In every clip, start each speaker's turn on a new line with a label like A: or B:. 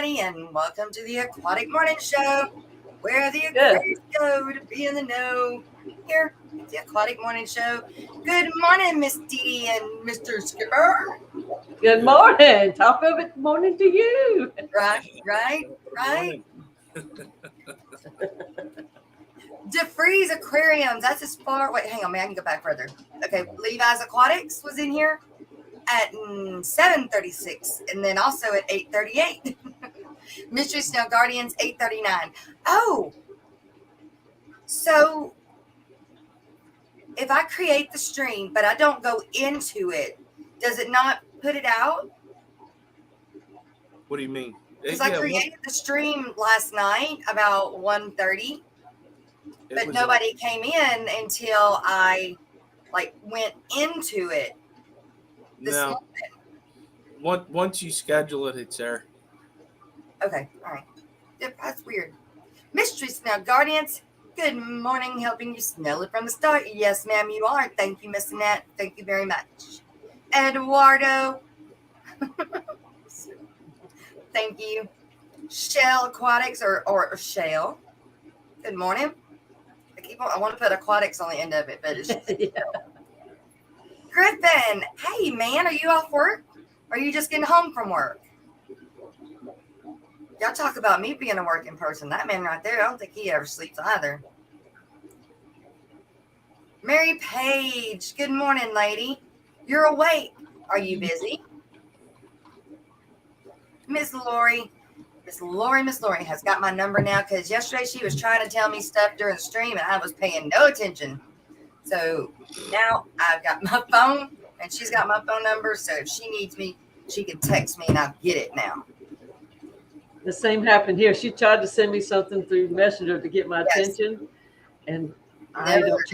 A: everybody, and welcome to the Aquatic Morning Show, where the aquariums go to be in the know. Here at the Aquatic Morning Show. Good morning, Miss Dee and Mr. Skipper.
B: Good morning. Top of it morning to you.
A: Right. DeFreeze Aquariums. That's as far. Wait, hang on, man. I can go back further. Okay, Levi's Aquatics was in here at 7:36, and then also at 8:38. Mystery Snow Guardians 8:39. Oh, so if I create the stream but I don't go into it, does it not put it out?
C: What do you mean?
A: Because I created the stream last night about 1:30, but nobody came in until I went into it this morning.
C: Once you schedule it, it's there.
A: Okay, all right. That's weird. Mystery Snow Guardians, good morning, helping you smell it from the start. Yes, ma'am, you are. Thank you, Miss Annette. Thank you very much. Eduardo. Thank you. Shell Aquatics or Shell. Good morning. I want to put aquatics on the end of it, but it's just Griffin. Hey, man, are you off work? Or are you just getting home from work? Y'all talk about me being a working person. That man right there, I don't think he ever sleeps either. Mary Page. Good morning, lady. You're awake. Are you busy? Miss Lori has got my number now because yesterday she was trying to tell me stuff during the stream and I was paying no attention. So now I've got my phone and she's got my phone number. So if she needs me, she can text me and I'll get it now.
B: The same happened here. She tried to send me something through Messenger to get my attention, and I don't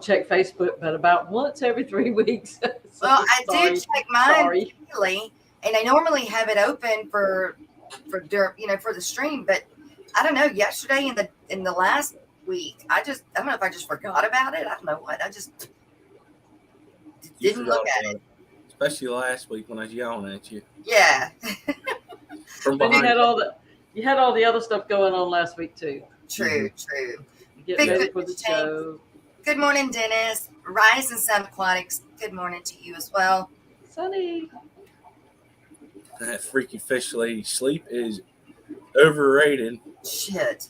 B: check Facebook, but about once every 3 weeks. So
A: well, I do check mine daily, and I normally have it open for the stream. But I don't know. Yesterday in the last week, I don't know if I just forgot about it. I don't know what. I just didn't look at it.
C: Especially last week when I was yelling at you.
A: Yeah.
B: But you had all the other stuff going on last week too.
A: True.
B: Get ready for the show.
A: Good morning, Dennis. Rise and Sun Aquatics. Good morning to you as well.
B: Sunny.
C: That freaky fish lady sleep is overrated.
A: Shit.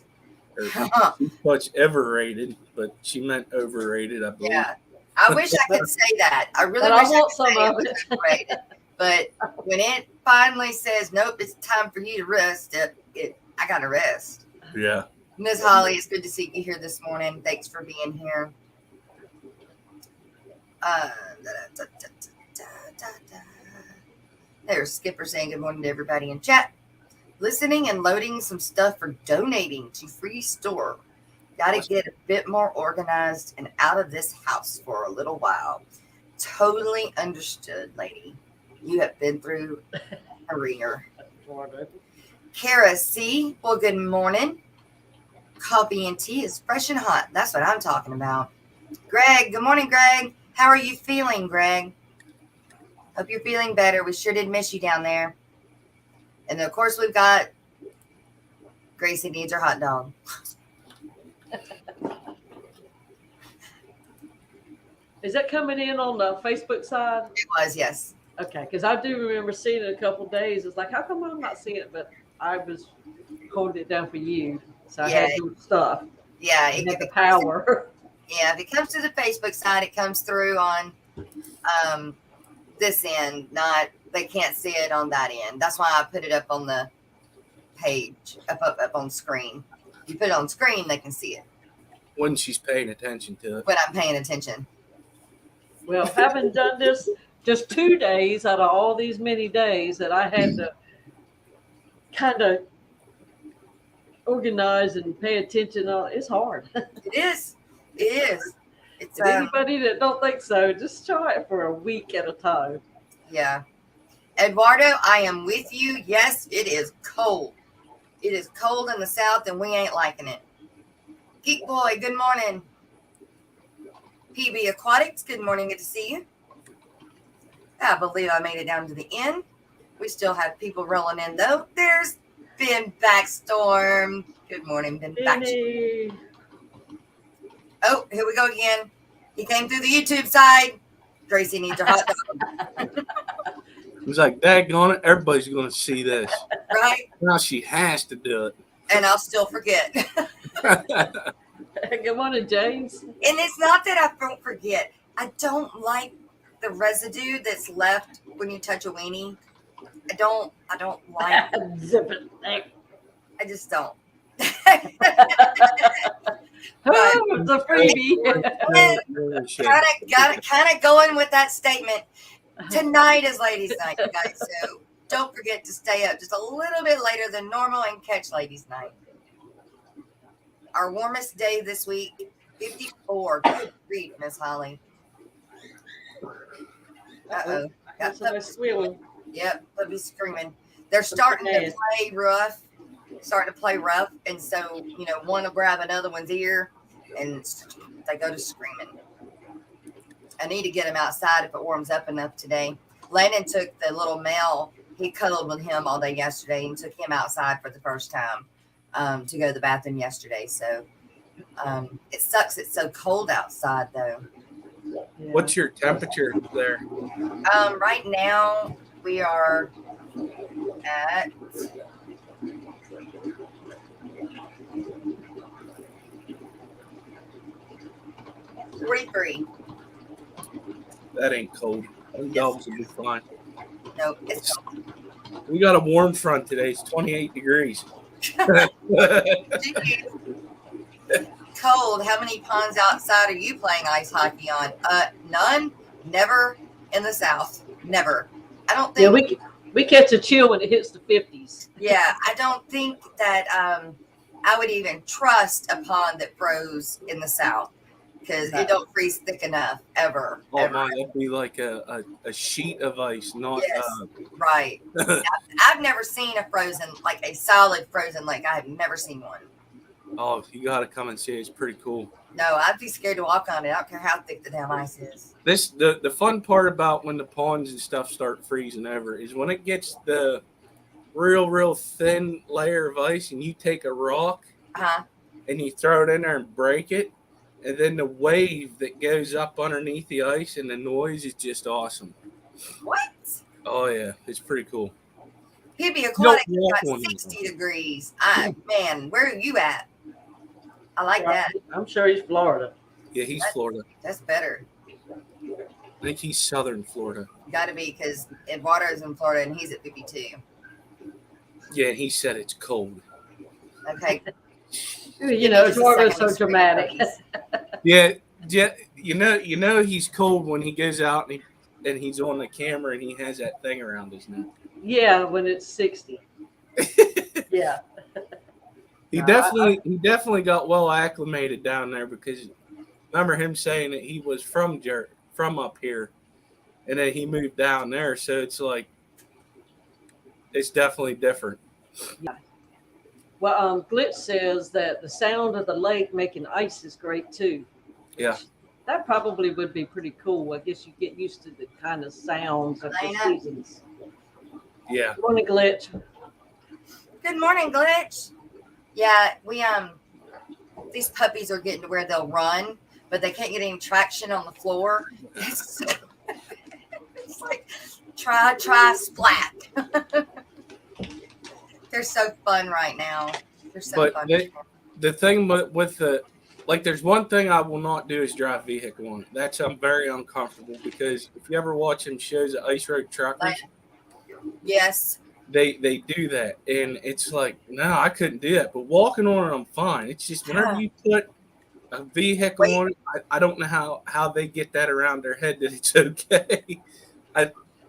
C: Much overrated, but she meant overrated, I believe.
A: Yeah. I wish I could say that. I really wish I could say it was overrated. But when it finally says, nope, it's time for you to rest, I got to rest.
C: Yeah.
A: Ms. Holly, it's good to see you here this morning. Thanks for being here. There's Skipper saying good morning to everybody in chat. Listening and loading some stuff for donating to Free Store. Got to get a bit more organized and out of this house for a little while. Totally understood, lady. You have been through a ringer. Kara C. Well, good morning. Coffee and tea is fresh and hot. That's what I'm talking about. Greg. Good morning, Greg. How are you feeling, Greg? Hope you're feeling better. We sure did miss you down there. And then, of course, we've got Gracie needs her hot dog.
B: Is that coming in on the Facebook side?
A: It was, yes.
B: Okay, because I do remember seeing it a couple of days. It's like, how come I'm not seeing it? But I was holding it down for you. So I had your stuff.
A: Yeah.
B: It had the power.
A: Yeah, if it comes to the Facebook side, it comes through on this end. They can't see it on that end. That's why I put it up on the page, up on screen. You put it on screen, they can see it.
C: When she's paying attention to it.
A: When I'm paying attention.
B: Well, having done this just 2 days out of all these many days that I had to kind of organize and pay attention on, it's hard.
A: It is. It's
B: anybody that don't think so, just try it for a week at a time.
A: Yeah. Eduardo, I am with you. Yes, it is cold. It is cold in the south and we ain't liking it. Geek Boy, good morning. PB Aquatics, good morning. Good to see you. I believe I made it down to the end. We still have people rolling in, though. There's Ben Backstorm. Good morning, Ben Backstorm.
B: Benny.
A: Oh, here we go again. He came through the YouTube side. Gracie needs her hot dog.
C: He's like, daggone it, everybody's going to see this.
A: Right?
C: Now she has to do it.
A: And I'll still forget.
B: Good morning, James.
A: And it's not that I don't forget. I don't like the residue that's left when you touch a weenie. I don't like it.
B: Zip it.
A: I just don't.
B: Oh, the freebie.
A: kind of going with that statement. Tonight is ladies' night, guys. So don't forget to stay up just a little bit later than normal and catch ladies' night. Our warmest day this week, 54. Good grief, Miss Holly. Uh-oh.
B: Got somebody squealing.
A: Yep, puppy's screaming. They're starting to play rough. And so, one will grab another one's ear, and they go to screaming. I need to get him outside if it warms up enough today. Landon took the little male. He cuddled with him all day yesterday and took him outside for the first time to go to the bathroom yesterday. So it sucks. It's so cold outside, though.
B: Yeah.
C: What's your temperature there?
A: Right now, we are at 43.
C: That ain't cold. Them dogs will be fine.
A: No, it's cold.
C: We got a warm front today. It's 28 degrees.
A: Cold. How many ponds outside are you playing ice hockey on? None. Never in the South. Never. I don't think.
B: Yeah, we catch a chill when it hits the 50s.
A: Yeah, I don't think that I would even trust a pond that froze in the South because it don't freeze thick enough ever.
C: Oh
A: ever.
C: my, that'd be like a sheet of ice, not.
A: Yes, right. I've never seen a solid frozen lake. I have never seen one.
C: Oh, you got to come and see it. It's pretty cool.
A: No, I'd be scared to walk on it. I don't care how thick the damn ice is.
C: The fun part about when the ponds and stuff start freezing over is when it gets the real thin layer of ice and you take a rock and you throw it in there and break it, and then the wave that goes up underneath the ice and the noise is just awesome.
A: What?
C: Oh yeah, it's pretty cool.
A: Hippie Aquatic got 60 degrees. Man, where are you at? I like that.
B: I'm sure he's Florida.
C: Yeah, he's Florida.
A: That's better.
C: I think he's southern Florida.
A: Got to be because water is in Florida and he's at 52.
C: Yeah, he said it's cold.
A: Okay.
B: Florida's so dramatic.
C: Yeah. You know he's cold when he goes out and he's on the camera and he has that thing around his neck.
B: Yeah, when it's 60. Yeah.
C: He definitely got well acclimated down there because remember him saying that he was from up here and then he moved down there, so it's like it's definitely different.
B: Yeah. Well, Glitch says that the sound of the lake making ice is great too.
C: Yeah.
B: That probably would be pretty cool. I guess you get used to the kind of sounds of the seasons.
C: Yeah.
B: Good morning, Glitch.
A: Good morning, Glitch. Yeah, we these puppies are getting to where they'll run, but they can't get any traction on the floor. It's like try splat. They're so fun right now. They're so fun.
C: The thing with there's one thing I will not do is drive vehicle on it. I'm very uncomfortable because if you ever watch them shows of ice road truckers,
A: yes.
C: They do that, and it's like, no, I couldn't do that. But walking on it, I'm fine. It's just whenever you put a vehicle on it, I don't know how they get that around their head that it's okay.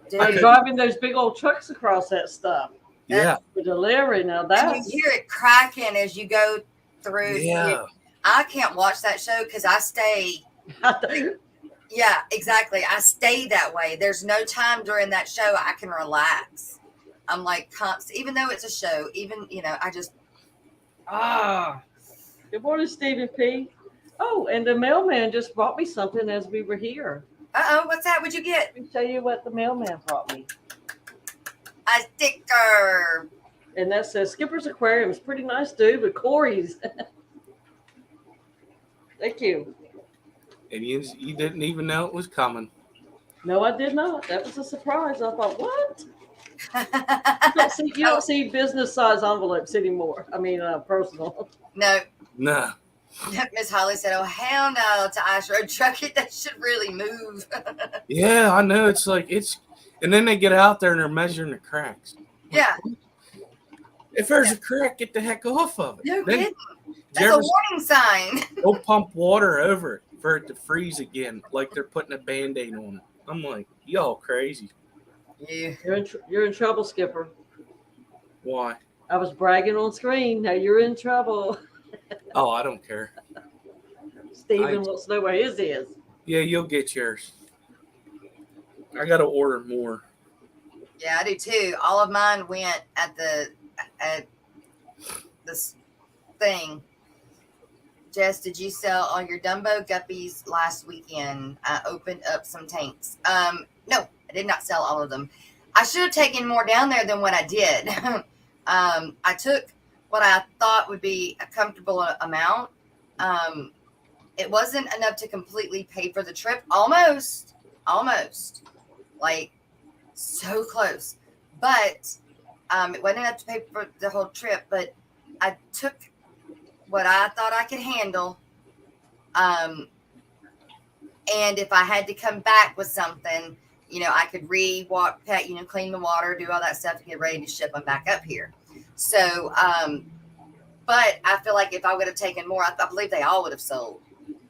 B: Driving those big old trucks across that stuff.
C: Yeah.
B: The delivery now that
A: you hear it cracking as you go through.
C: Yeah.
A: I can't watch that show because I stay. Yeah, exactly. I stay that way. There's no time during that show I can relax. I'm like constant, even though it's a show, I just.
B: Good morning, Stephen P. Oh, and the mailman just brought me something as we were here.
A: What's that? What'd you get?
B: Let me tell you what the mailman brought me.
A: A sticker.
B: And that says Skipper's Aquarium is pretty nice, dude, with Corey's. Thank you.
C: And you didn't even know it was coming.
B: No, I did not. That was a surprise. I thought, what? You don't see business size envelopes anymore. I mean, personal.
A: No.
C: No.
A: Miss Holly said, "Oh hell no to Ice Road Truck it. That should really move."
C: Yeah, I know. It's like and then they get out there and they're measuring the cracks.
A: Yeah.
C: If there's a crack, get the heck off of it.
A: No kidding. That's a warning sign.
C: Go pump water over it for it to freeze again, like they're putting a Band-Aid on it. I'm like, y'all crazy.
A: Yeah.
B: You're in trouble, Skipper.
C: Why?
B: I was bragging on screen. Now you're in trouble.
C: Oh, I don't care.
B: Steven wants to know where his is.
C: Yeah, you'll get yours. I got to order more.
A: Yeah, I do too. All of mine went at this thing. Jess, did you sell all your Dumbo guppies last weekend? I opened up some tanks. No, I did not sell all of them. I should have taken more down there than what I did. I took what I thought would be a comfortable amount. It wasn't enough to completely pay for the trip. Almost. Like, so close. But it wasn't enough to pay for the whole trip. But I took what I thought I could handle. And if I had to come back with something, I could clean the water, do all that stuff, and get ready to ship them back up here. So, but I feel like if I would have taken more, I believe they all would have sold.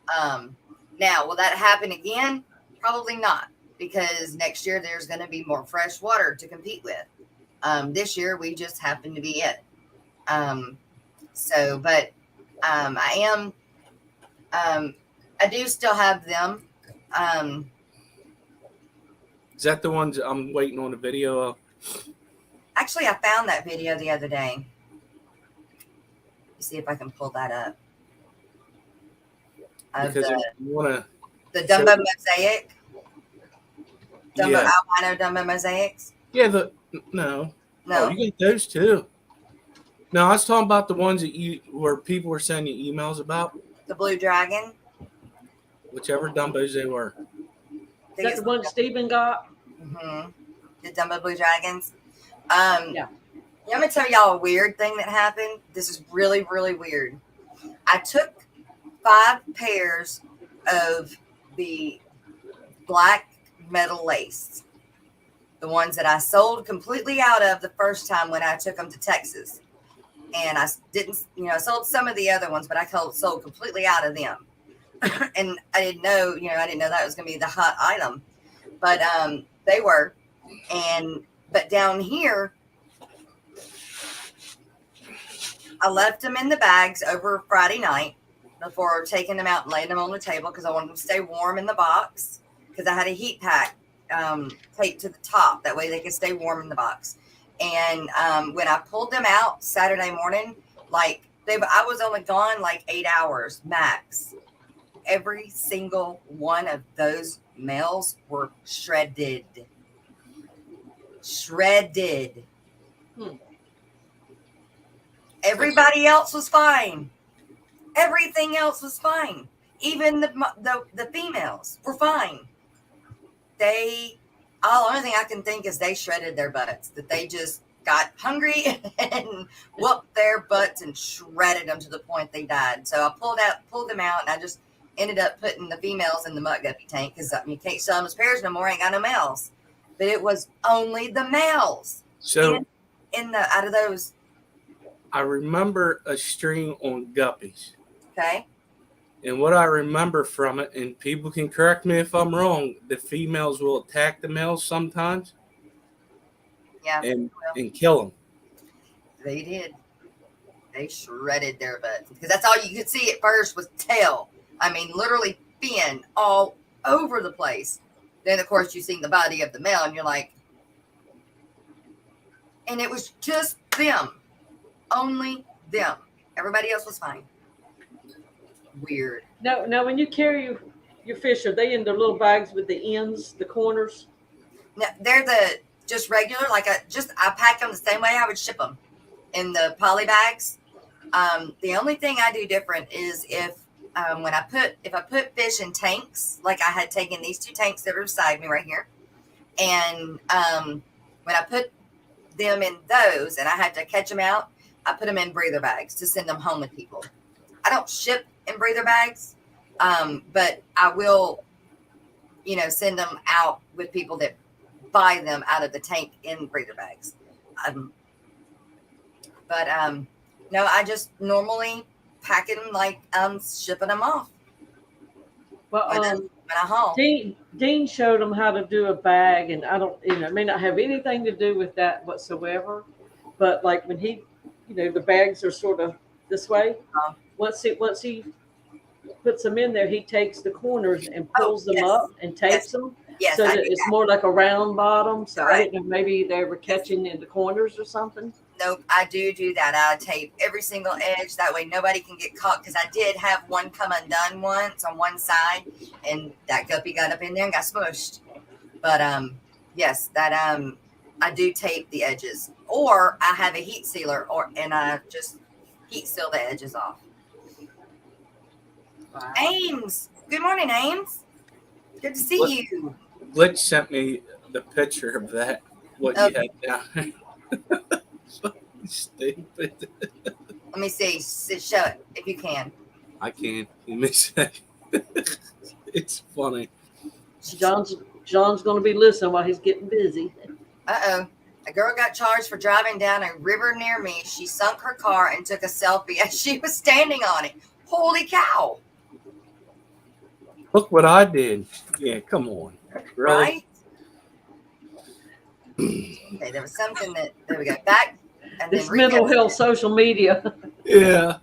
A: Now, will that happen again? Probably not, because next year there's going to be more fresh water to compete with. This year we just happen to be it. I do still have them.
C: Is that the ones I'm waiting on the video of?
A: Actually, I found that video the other day. Let's see if I can pull that up.
C: Because you want to.
A: The Dumbo mosaic. Albino Dumbo mosaics.
C: Yeah, no. Oh, you got those too. No, I was talking about the ones where people were sending you emails about.
A: The Blue Dragon.
C: Whichever Dumbos they were.
B: Is that the one Stephen got?
A: Mm-hmm. The Dumbo Blue Dragons.
B: Yeah.
A: I'm going to tell y'all a weird thing that happened. This is really, really weird. I took 5 pairs of the black metal lace. The ones that I sold completely out of the first time when I took them to Texas. And I didn't, I sold some of the other ones, but I sold completely out of them. And I didn't know, that was going to be the hot item. But they were. But down here, I left them in the bags over Friday night before taking them out and laying them on the table because I wanted them to stay warm in the box because I had a heat pack taped to the top. That way they could stay warm in the box. And when I pulled them out Saturday morning, I was only gone 8 hours max. Every single one of those males were shredded. Everybody else was fine. Everything else was fine. Even the females were fine. The only thing I can think is they shredded their butts. That they just got hungry and whooped their butts and shredded them to the point they died. So I pulled them out, and I just ended up putting the females in the mutt guppy tank because you can't sell them as pairs no more. Ain't got no males. But it was only the males.
C: So
A: out of those.
C: I remember a string on guppies.
A: Okay.
C: And what I remember from it, and people can correct me if I'm wrong, the females will attack the males sometimes.
A: Yeah.
C: And kill them.
A: They did. They shredded their butts because that's all you could see at first was tail. I mean, literally fin all over the place. Then, of course, you see the body of the male, and you're like, and it was just them. Only them. Everybody else was fine. Weird.
B: Now, when you carry your fish, are they in the little bags with the ends, the corners?
A: No, they're just regular. I pack them the same way I would ship them. in the poly bags. The only thing I do different is if I put fish in tanks, like I had taken these 2 tanks that are beside me right here, and when I put them in those and I had to catch them out, I put them in breather bags to send them home with people. I don't ship in breather bags, but I will, send them out with people that buy them out of the tank in breather bags. But no, I just normally pack them like I'm shipping them off.
B: Well,
A: when I haul.
B: Dean showed them how to do a bag, and I don't, it may not have anything to do with that whatsoever. But like when he, the bags are sort of this way. Once he puts them in there, he takes the corners and pulls them up and tapes them.
A: Yes,
B: so that it's more like a round bottom. So
A: Correct.
B: I didn't know, maybe they were catching in the corners or something.
A: Nope, I do that. I tape every single edge. That way nobody can get caught, because I did have one come undone once on one side, and that guppy got up in there and got smushed. But yes, that I do tape the edges, or I have a heat sealer, and I just heat seal the edges off. Wow. Ames, good morning, Ames. Good to see you.
C: Glitch sent me the picture of that. What you had down. So stupid.
A: Let me see. Show it if you can.
C: I can't. Let me say. It's funny.
B: John's going to be listening while he's getting busy.
A: Uh-oh. A girl got charged for driving down a river near me. She sunk her car and took a selfie as she was standing on it. Holy cow.
C: Look what I did. Yeah, come on. Really?
A: Right? Okay, there was something there we go. Back. And
B: this mental health social media.
C: Yeah.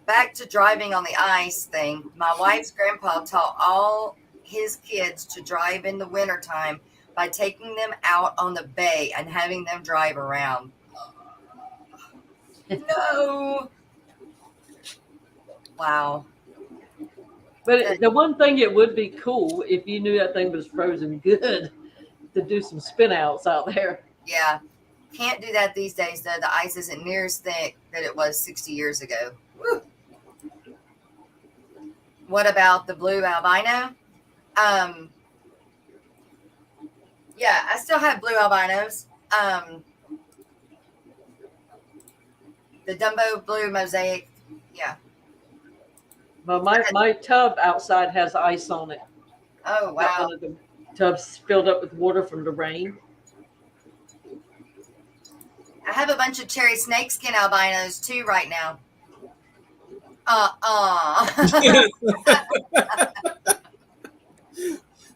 A: Back to driving on the ice thing. My wife's grandpa taught all his kids to drive in the wintertime by taking them out on the bay and having them drive around. No. Wow.
B: But the one thing, it would be cool if you knew that thing was frozen good to do some spin outs out there.
A: Yeah. Can't do that these days, though. The ice isn't near as thick that it was 60 years ago. Woo. What about the blue albino? Yeah, I still have blue albinos. The Dumbo blue mosaic. Yeah.
B: But my tub outside has ice on it.
A: Oh, wow.
B: One of the tubs filled up with water from the rain.
A: I have a bunch of cherry snakeskin albinos too right now.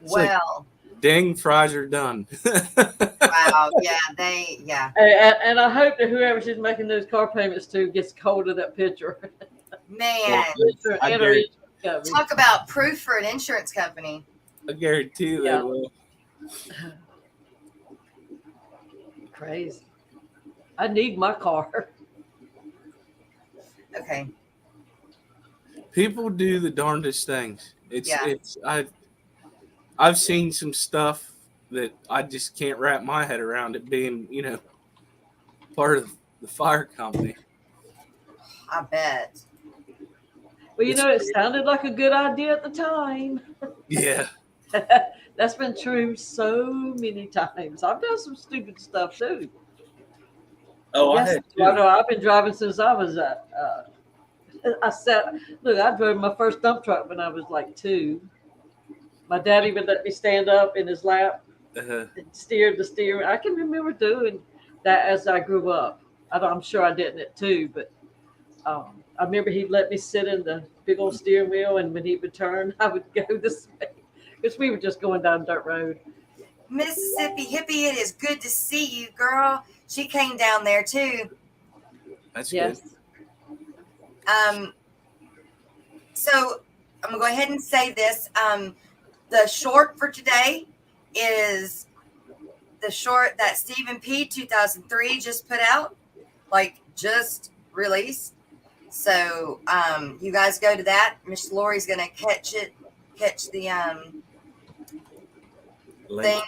A: Well.
C: Dang, fries are done.
A: Wow. Yeah.
B: And I hope that whoever she's making those car payments to gets hold of that picture.
A: Man. Talk about proof for an insurance company.
C: I guarantee they will.
B: Crazy. I need my car.
A: Okay.
C: People do the darndest things. I've seen some stuff that I just can't wrap my head around it being, part of the fire company.
A: I bet.
B: Well, it sounded like a good idea at the time.
C: Yeah.
B: That's been true so many times. I've done some stupid stuff too.
C: Oh,
B: yes, I've been driving since I was I drove my first dump truck when I was like 2. My daddy would let me stand up in his lap and steer the steering. I can remember doing that as I grew up. I'm sure I didn't at 2, but I remember he'd let me sit in the big old steering wheel, and when he would turn, I would go this way because we were just going down dirt road.
A: Mississippi Hippie, it is good to see you, girl. She came down there too.
C: That's good.
A: So I'm gonna go ahead and say this. The short for today is the short that Stephen P. 2003 just put out, just released. So you guys go to that. Miss Lori's gonna catch the
C: link.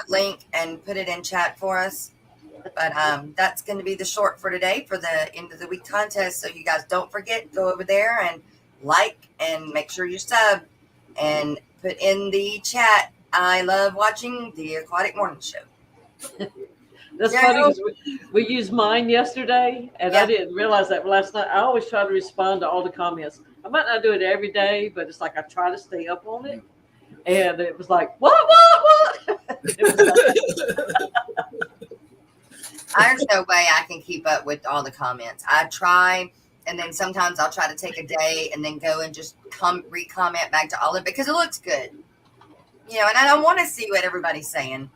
A: link and put it in chat for us. But that's going to be the short for today for the end of the week contest. So you guys don't forget, go over there and like and make sure you sub and put in the chat. I love watching the Aquatic Morning Show.
B: That's funny because we used mine yesterday, and I didn't realize that last night. I always try to respond to all the comments. I might not do it every day, but it's like I try to stay up on it. And it was like, what?
A: There's no way I can keep up with all the comments. I try, and then sometimes I'll try to take a day and then go and just re-comment back to all of it because it looks good. You know, and I don't want to see what everybody's saying.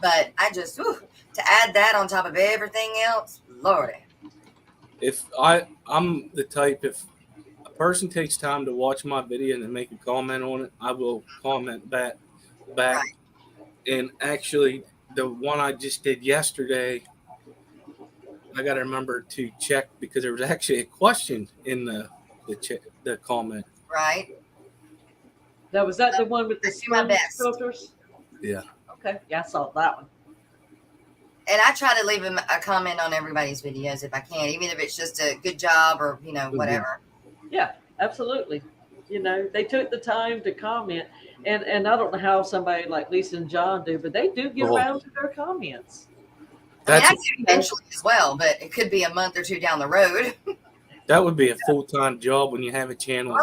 A: But I just, to add that on top of everything else, Lordy.
C: If I'm the type, if a person takes time to watch my video and then make a comment on it, I will comment back. Right. And actually, the one I just did yesterday, I got to remember to check because there was actually a question in the comment.
A: Right.
B: Now, was that the one with the slim filters?
C: Yeah.
B: Okay. Yeah, I saw that one.
A: And I try to leave a comment on everybody's videos if I can, even if it's just a good job or, you know, whatever.
B: Yeah, absolutely. You know, they took the time to comment. And I don't know how somebody like Lisa and John do, but they do get around to their comments.
A: I do eventually as well, but it could be a month or two down the road.
C: That would be a full-time job when you have a channel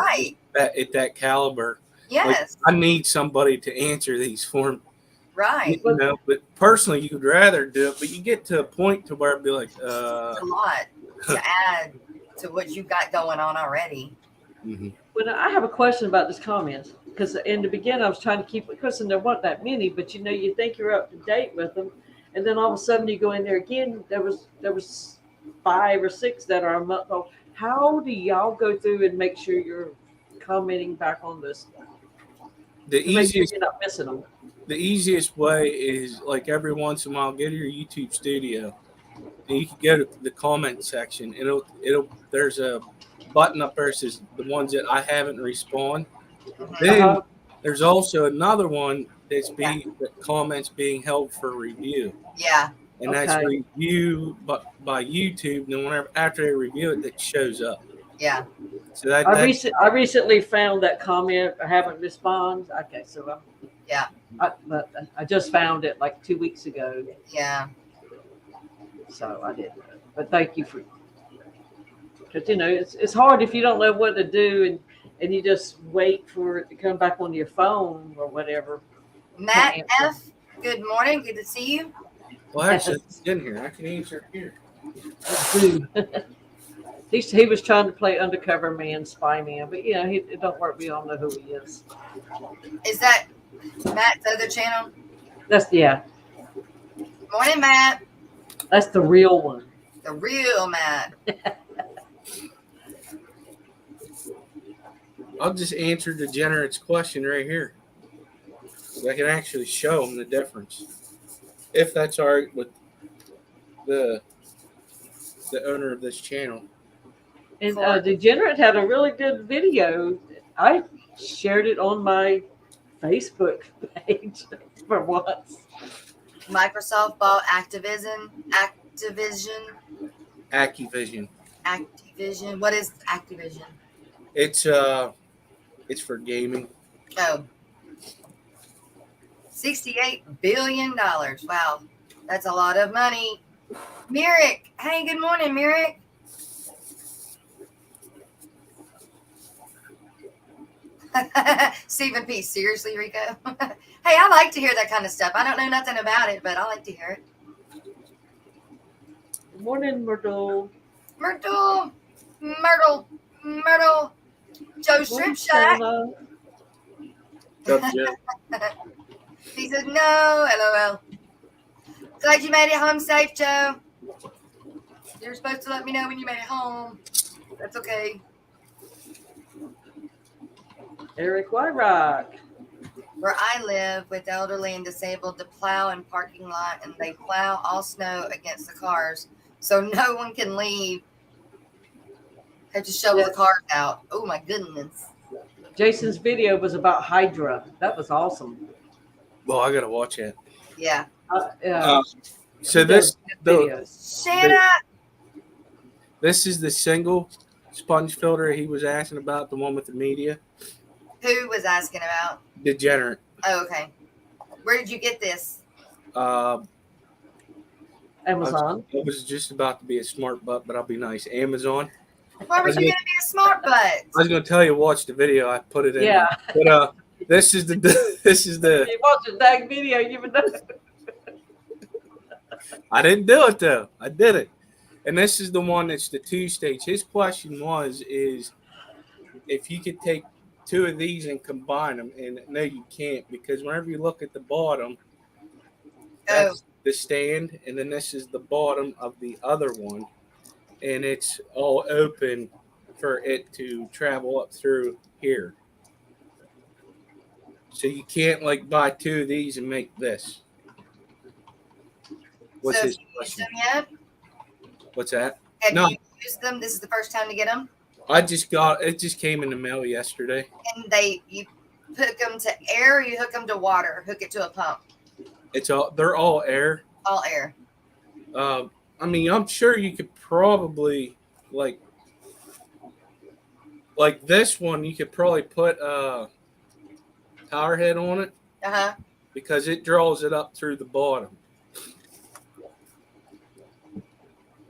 C: at that caliber.
A: Yes.
C: Like, I need somebody to answer these for me.
A: Right.
C: You know, but personally, you would rather do it, but you get to a point to where it'd be like,
A: it's a lot to add to what you got going on already.
C: Mm-hmm.
B: Well, I have a question about this comments because in the beginning I was trying to keep it because there weren't that many, but you know, you think you're up to date with them, and then all of a sudden you go in there again. There was 5 or 6 that are a month old. How do y'all go through and make sure you're commenting back on this?
C: The easiest,
B: you're not missing them.
C: The easiest way is like every once in a while, go to your YouTube studio, and you can go to the comment section. There's a button up there that says the ones that I haven't responded. Then there's also another one that's the comments being held for review.
A: Yeah.
C: And that's reviewed by YouTube. And whenever after they review it, that shows up.
A: Yeah.
C: So
B: I recently found that comment. I haven't responded. Okay, so but I just found it like 2 weeks ago.
A: Yeah.
B: So I didn't. But thank you for, because you know it's hard if you don't know what to do and you just wait for it to come back on your phone or whatever.
A: Matt F. Good morning. Good to see you.
C: Well, actually, it's in here. I can answer here.
B: He was trying to play undercover man, spy man, but you know, it don't work. We all know who he is.
A: Is that Matt's other channel? Morning, Matt.
B: That's the real one.
A: The real Matt.
C: I'll just answer Degenerate's question right here. So I can actually show them the difference. If that's all right with the owner of this channel.
B: And Degenerate had a really good video. I shared it on my Facebook page for once.
A: Microsoft bought Activision. What is Activision?
C: It's for gaming.
A: Oh. $68 billion. Wow. That's a lot of money. Merrick. Hey, good morning, Merrick. Stephen P. Seriously, Rico? Hey, I like to hear that kind of stuff. I don't know nothing about it, but I like to hear it.
B: Good morning, Myrtle.
A: Myrtle. Joe Shrimp Shack. He said, no, LOL. Glad you made it home safe, Joe. You're supposed to let me know when you made it home. That's okay.
B: Eric Wyrock.
A: Where I live with elderly and disabled to plow in parking lot, and they plow all snow against the cars, so no one can leave. Have to shovel the cars out. Oh my goodness.
B: Jason's video was about Hydra. That was awesome.
C: Well, I gotta watch it.
A: Yeah.
C: So this
A: Shanna.
C: This is the single sponge filter he was asking about, the one with the media.
A: Who was asking about?
C: Degenerate.
A: Oh, okay. Where did you get this?
B: Amazon.
C: I was just about to be a smart butt, but I'll be nice. Amazon.
A: Why were you going to be a smart butt? I
C: was going to tell you, watch the video. I put it in.
B: Yeah.
C: There. But this is the.
B: You watched the dang video, you even know.
C: I didn't do it though. I did it, and this is the one that's the 2-stage. His question is if you could take 2 of these and combine them, and no, you can't, because whenever you look at the bottom, that's the stand, and then this is the bottom of the other one, and it's all open for it to travel up through here. So you can't like buy 2 of these and make this. What's his question?
A: Yet?
C: What's that?
A: Have you used them? This is the first time to get them?
C: It just came in the mail yesterday.
A: And you hook them to air, or you hook them to water, hook it to a pump?
C: They're all air.
A: All air.
C: I mean, I'm sure you could probably like this one, you could probably put a tower head on it. Because it draws it up through the bottom.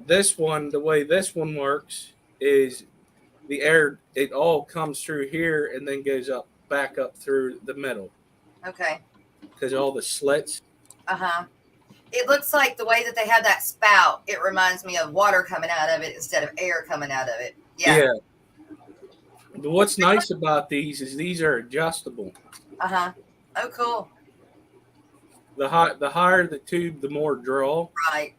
C: This one, the way this one works is the air, it all comes through here and then goes back up through the middle.
A: Okay.
C: Because all the slits.
A: It looks like the way that they have that spout, it reminds me of water coming out of it instead of air coming out of it. Yeah.
C: But what's nice about these is these are adjustable.
A: Oh, cool.
C: The higher the tube, the more draw.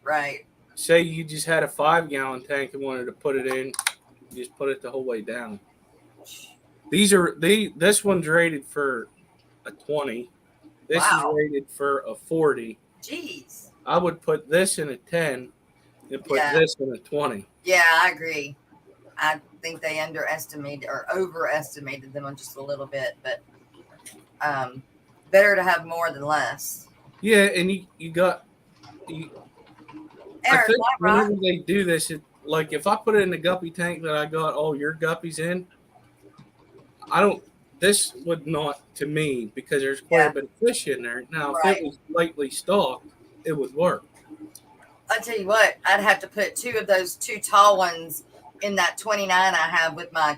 A: Right.
C: Say you just had a 5-gallon tank and wanted to put it in, you just put it the whole way down. This one's rated for a 20. This is rated for a 40.
A: Jeez.
C: I would put this in a 10 and put this in a 20.
A: Yeah, I agree. I think they underestimated or overestimated them on just a little bit, but better to have more than less.
C: Yeah, and you got. I think whenever they do this, like if I put it in the guppy tank that I got all your guppies in, this would not, to me, because there's quite a bit of fish in there. Now, if it was lightly stocked, it would work.
A: I'll tell you what, I'd have to put 2 of those 2 tall ones in that 29 I have with my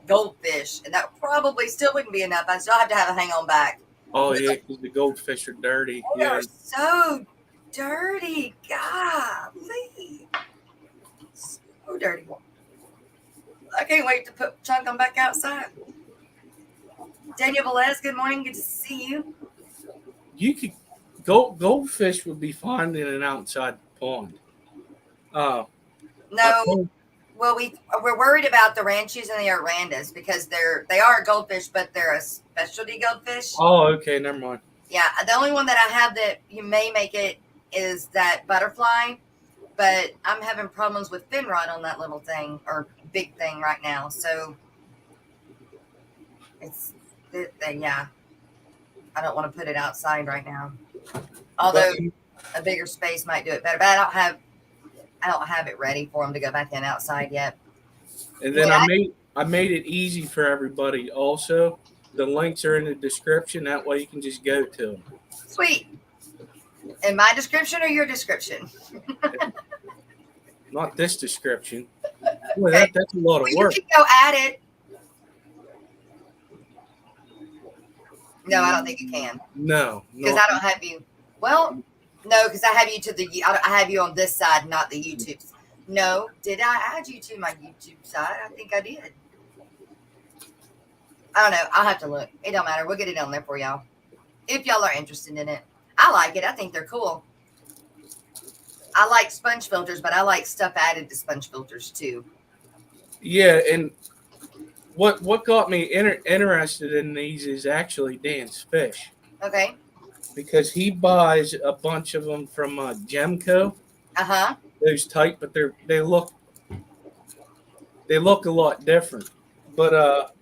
A: goldfish, and that probably still wouldn't be enough. I still have to have a hang on back.
C: Oh, yeah, because the goldfish are dirty.
A: They are so dirty. Golly. So dirty. I can't wait to chunk them back outside. Daniel Velez, good morning. Good to see you.
C: You could goldfish would be fine in an outside pond.
A: No. Well, we're worried about the ranchies and the Arandas because they are goldfish, but they're a specialty goldfish.
C: Oh, okay, never mind.
A: Yeah, the only one that I have that you may make it is that butterfly, but I'm having problems with fin rot on that little thing or big thing right now. So yeah, I don't want to put it outside right now. Although a bigger space might do it better, but I don't have it ready for them to go back in outside yet.
C: And then I made it easy for everybody. Also, the links are in the description. That way you can just go to them.
A: Sweet. In my description or your description?
C: Not this description. Boy, that's a lot of work.
A: You can go at it. No, I don't think you can.
C: No.
A: Because I don't have you. Well, no, because I have you I have you on this side, not the YouTube. No, did I add you to my YouTube side? I think I did. I don't know. I'll have to look. It don't matter. We'll get it on there for y'all. If y'all are interested in it. I like it. I think they're cool. I like sponge filters, but I like stuff added to sponge filters too.
C: Yeah, and what got me interested in these is actually Dan's fish.
A: Okay.
C: Because he buys a bunch of them from Gemco. Those type, but they look a lot different. But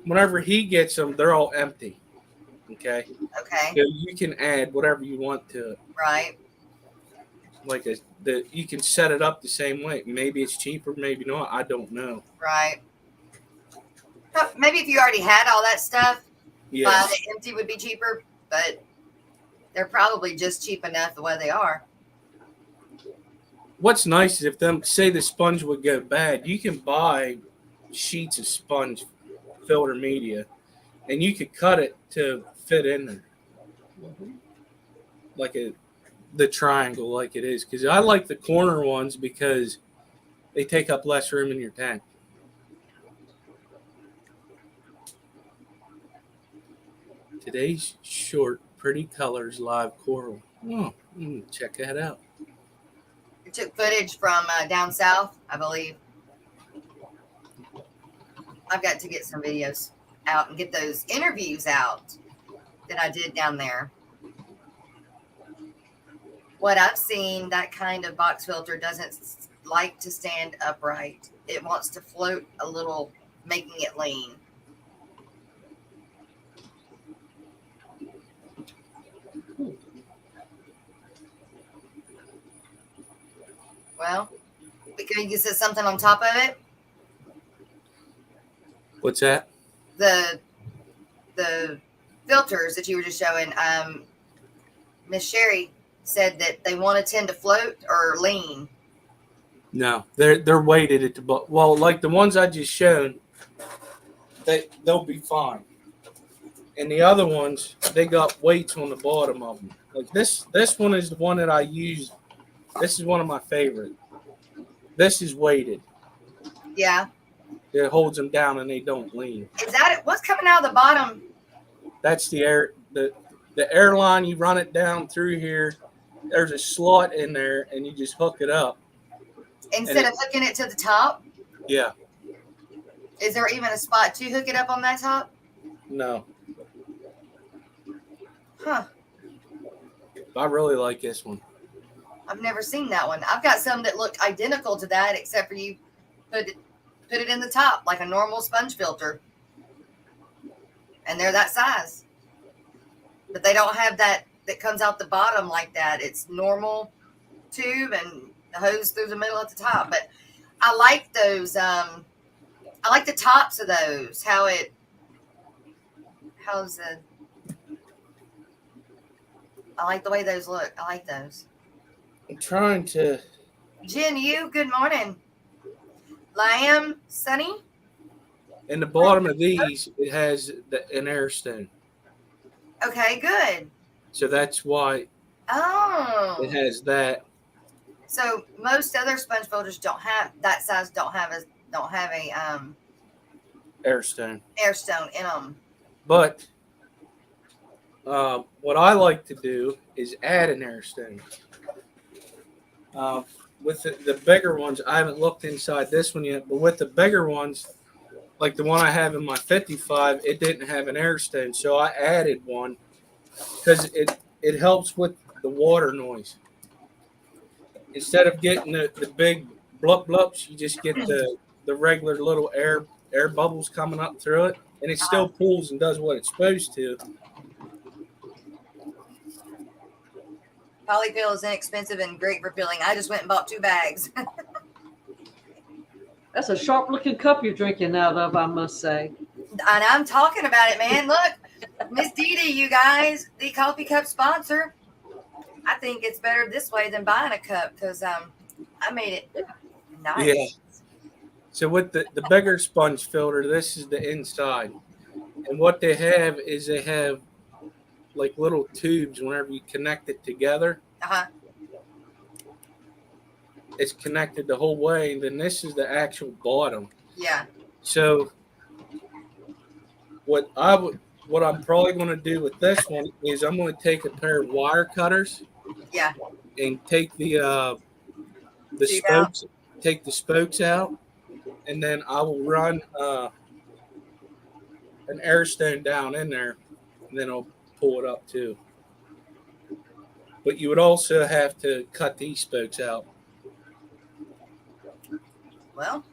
C: whenever he gets them, they're all empty. Okay.
A: Okay.
C: So you can add whatever you want to it.
A: Right.
C: Like you can set it up the same way. Maybe it's cheaper, maybe not. I don't know.
A: Right. Maybe if you already had all that stuff, buying it empty would be cheaper, but they're probably just cheap enough the way they are.
C: What's nice is if say the sponge would go bad, you can buy sheets of sponge filter media, and you could cut it to fit in there, like the triangle, like it is. Because I like the corner ones because they take up less room in your tank. Today's short, pretty colors, live coral. Oh, check that out.
A: You took footage from down south, I believe. I've got to get some videos out and get those interviews out that I did down there. What I've seen, that kind of box filter doesn't like to stand upright. It wants to float a little, making it lean. Well, can you say something on top of it?
C: What's that?
A: The filters that you were just showing. Miss Sherry said that they want to tend to float or lean.
C: No, they're weighted at the bottom. Well, like the ones I just shown, they'll be fine. And the other ones, they got weights on the bottom of them. Like this one is the one that I use. This is one of my favorite. This is weighted.
A: Yeah.
C: It holds them down and they don't lean.
A: Is that it? What's coming out of the bottom?
C: That's the air line. You run it down through here. There's a slot in there, and you just hook it up.
A: Instead of hooking it to the top?
C: Yeah.
A: Is there even a spot to hook it up on that top?
C: No.
A: Huh.
C: I really like this one.
A: I've never seen that one. I've got some that look identical to that, except for you put it in the top like a normal sponge filter. And they're that size. But they don't have that comes out the bottom like that. It's normal tube and the hose through the middle at the top. But I like those. I like the tops of those. I like the way those look. I like those.
C: I'm trying to.
A: Jen, good morning. Lamb, Sunny.
C: In the bottom of these, it has an air stone.
A: Okay, good.
C: So that's why it has that.
A: So most other sponge filters don't have that size. Don't have a
C: air stone
A: in them.
C: But what I like to do is add an air stone. With the bigger ones, I haven't looked inside this one yet. But with the bigger ones, like the one I have in my 55, it didn't have an air stone, so I added one because it helps with the water noise. Instead of getting the big blup blups, you just get the regular little air bubbles coming up through it, and it still pulls and does what it's supposed to.
A: Polyfill is inexpensive and great for filling. I just went and bought 2 bags.
B: That's a sharp-looking cup you're drinking out of, I must say.
A: And I'm talking about it, man. Look, Miss Dee Dee, you guys, the coffee cup sponsor. I think it's better this way than buying a cup because I made it nice.
C: Yeah. So with the bigger sponge filter, this is the inside. And what they have is they have like little tubes whenever you connect it together.
A: Uh-huh.
C: It's connected the whole way. And then this is the actual bottom.
A: Yeah.
C: So what I'm probably going to do with this one is I'm going to take a pair of wire cutters.
A: Yeah.
C: And take the spokes, take the spokes out, and then I will run an air stone down in there, and then I'll pull it up too. But you would also have to cut these spokes out.
A: Well,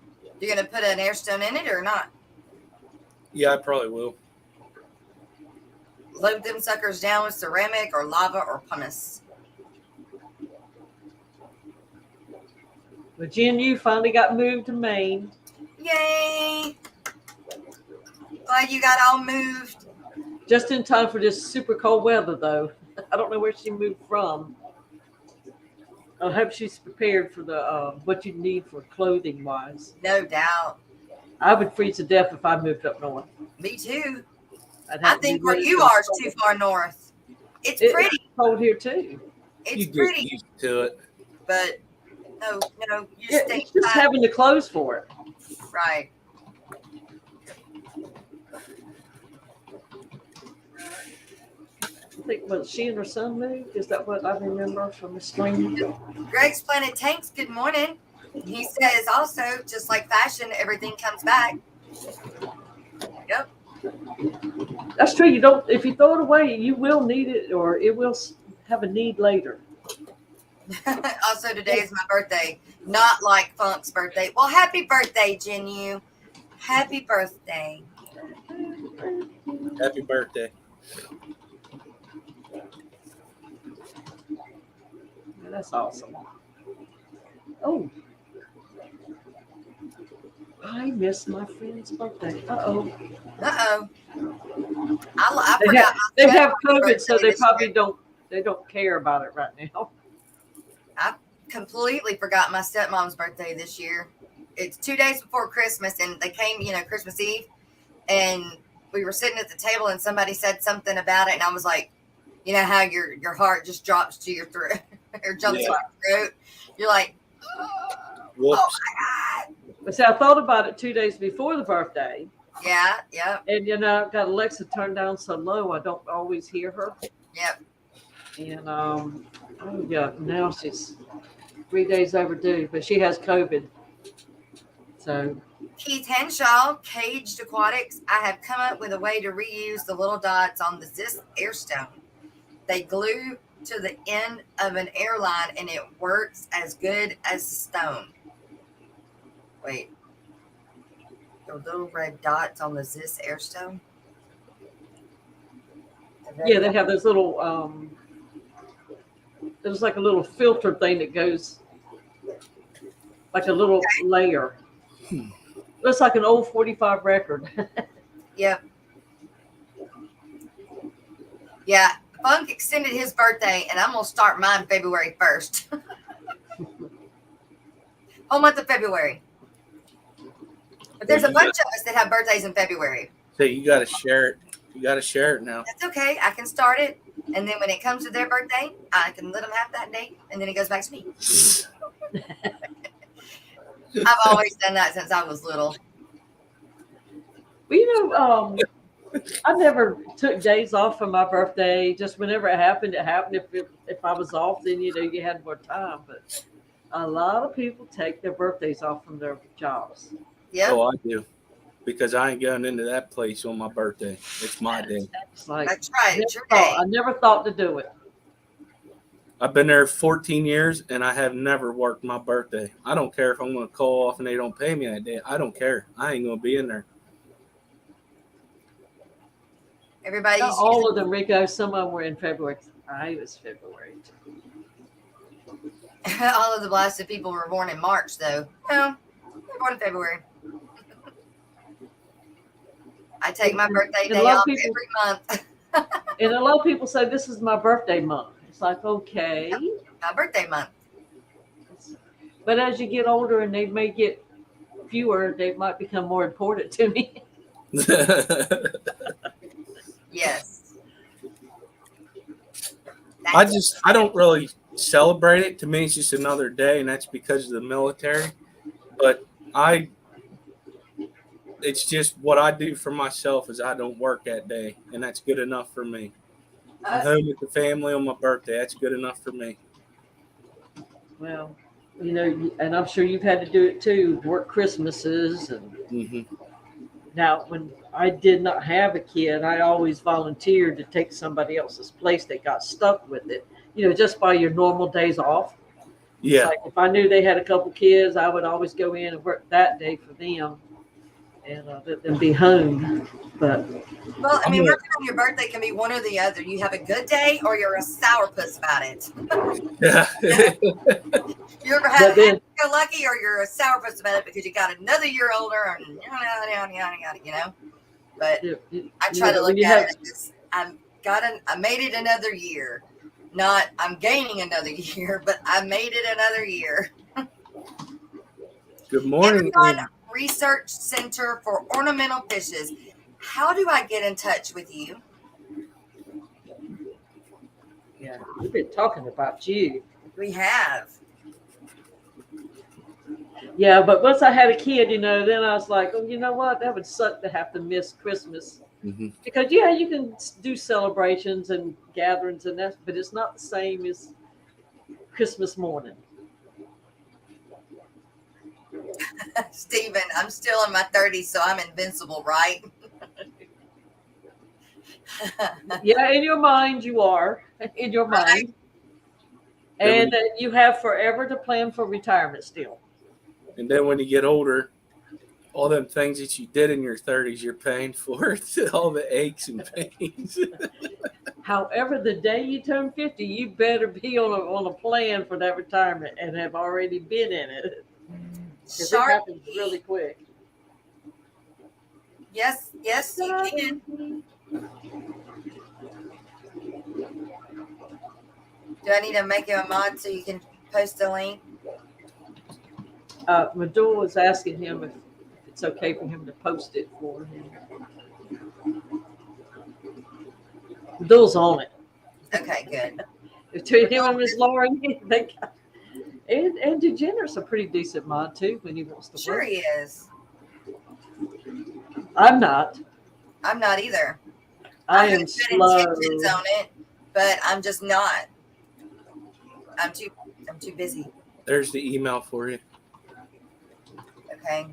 A: you're going to put an air stone in it or not?
C: Yeah, I probably will.
A: Load them suckers down with ceramic or lava or pumice.
B: But Jen, finally got moved to Maine.
A: Yay! Glad you got all moved.
B: Just in time for this super cold weather, though. I don't know where she moved from. I hope she's prepared for the what you need for clothing wise.
A: No doubt.
B: I would freeze to death if I moved up north.
A: Me too.
B: I
A: think where you are is too far north. It's pretty.
B: It's cold here too.
A: It's
C: you
A: pretty.
C: Get used to it.
A: But no, you
B: it's just having the clothes for it.
A: Right.
B: I think, was she and her son moved? Is that what I remember from the stream?
A: Greg's Planet Tanks, good morning. He says also, just like fashion, everything comes back. Yep.
B: That's true. You don't. If you throw it away, you will need it, or it will have a need later.
A: Also, today is my birthday. Not like Funk's birthday. Well, happy birthday, Jenu. Happy birthday.
C: Happy birthday.
B: That's awesome. Oh, I missed my friend's birthday.
A: I
B: They
A: forgot.
B: They have COVID, so they probably don't. They don't care about it right now.
A: I completely forgot my stepmom's birthday this year. It's 2 days before Christmas, and they came, Christmas Eve, and we were sitting at the table, and somebody said something about it, and I was like, you know how your heart just drops to your throat or jumps to your throat. You're like,
C: Whoops.
A: Oh my God.
B: But see, I thought about it 2 days before the birthday.
A: Yeah.
B: And I've got Alexa turned down so low, I don't always hear her.
A: Yep.
B: And now she's 3 days overdue, but she has COVID. So
A: Keith Henshaw, Caged Aquatics. I have come up with a way to reuse the little dots on the Zis airstone. They glue to the end of an airline, and it works as good as stone. Wait. The little red dots on the Zis airstone?
B: yeah, they have those little there's like a little filter thing that goes like a little layer. Looks like an old 45 record.
A: Yep. Yeah. Funk extended his birthday, and I'm going to start mine February 1st. Whole month of February. But there's a bunch of us that have birthdays in February.
C: So you got to share it. You got to share it now.
A: That's okay. I can start it. And then when it comes to their birthday, I can let them have that date. And then it goes back to me. I've always done that since I was little.
B: Well, I never took days off for my birthday. Just whenever it happened, it happened. If I was off, then you had more time. But a lot of people take their birthdays off from their jobs.
A: Yeah.
C: Oh, I do. Because I ain't going into that place on my birthday. It's my day.
B: That's right.
A: It's your day.
B: I never thought to do it.
C: I've been there 14 years, and I have never worked my birthday. I don't care if I'm going to call off and they don't pay me that day. I don't care. I ain't going to be in there.
A: Everybody's
B: Not all of them, Rico. Some of them were in February. I was February too.
A: all of the blasted people were born in March, though. No, they're born in February. I take my birthday day off every month.
B: And a lot of people say this is my birthday month. It's like, okay.
A: My birthday month.
B: But as you get older and they may get fewer, they might become more important to me.
A: Yes.
C: I don't really celebrate it. To me, it's just another day, and that's because of the military. But it's just what I do for myself is I don't work that day, and that's good enough for me. I'm home with the family on my birthday. That's good enough for me.
B: Well, and I'm sure you've had to do it too, work Christmases. And Now, when I did not have a kid, I always volunteered to take somebody else's place that got stuck with it, just by your normal days off.
C: Yeah.
B: Like if I knew they had a couple kids, I would always go in and work that day for them. and be home. But
A: well, I mean, working on your birthday can be one or the other. You have a good day, or you're a sourpuss about it.
C: Yeah.
A: You ever had go lucky, or you're a sourpuss about it because you got another year older, and you know. But I try to look at it as I made it another year. Not I'm gaining another year, but I made it another year.
C: Good morning.
A: Research Center for Ornamental Fishes. How do I get in touch with you?
B: Yeah, we've been talking about you.
A: We have.
B: Yeah, but once I had a kid, then I was like, oh, you know what? That would suck to have to miss Christmas.
C: Mm-hmm.
B: Because, you can do celebrations and gatherings and that, but it's not the same as Christmas morning.
A: Stephen, I'm still in my 30s, so I'm invincible, right?
B: Yeah, in your mind, you are. In your mind. And you have forever to plan for retirement still.
C: And then when you get older, all them things that you did in your 30s, you're paying for it. All the aches and pains.
B: However, the day you turn 50, you better be on a plan for that retirement and have already been in it. Because it happens really quick.
A: Yes, you can. Do I need to make him a mod so you can post a link?
B: Madul was asking him if it's okay for him to post it for him. Madul's on it.
A: Okay, good.
B: Between him and Miss Lauren, and DeGeneres a pretty decent mod too when he wants to work.
A: Sure he is.
B: I'm not
A: either.
B: I am slow.
A: Intentions on it, but I'm just not. I'm too busy.
C: There's the email for you.
A: Okay.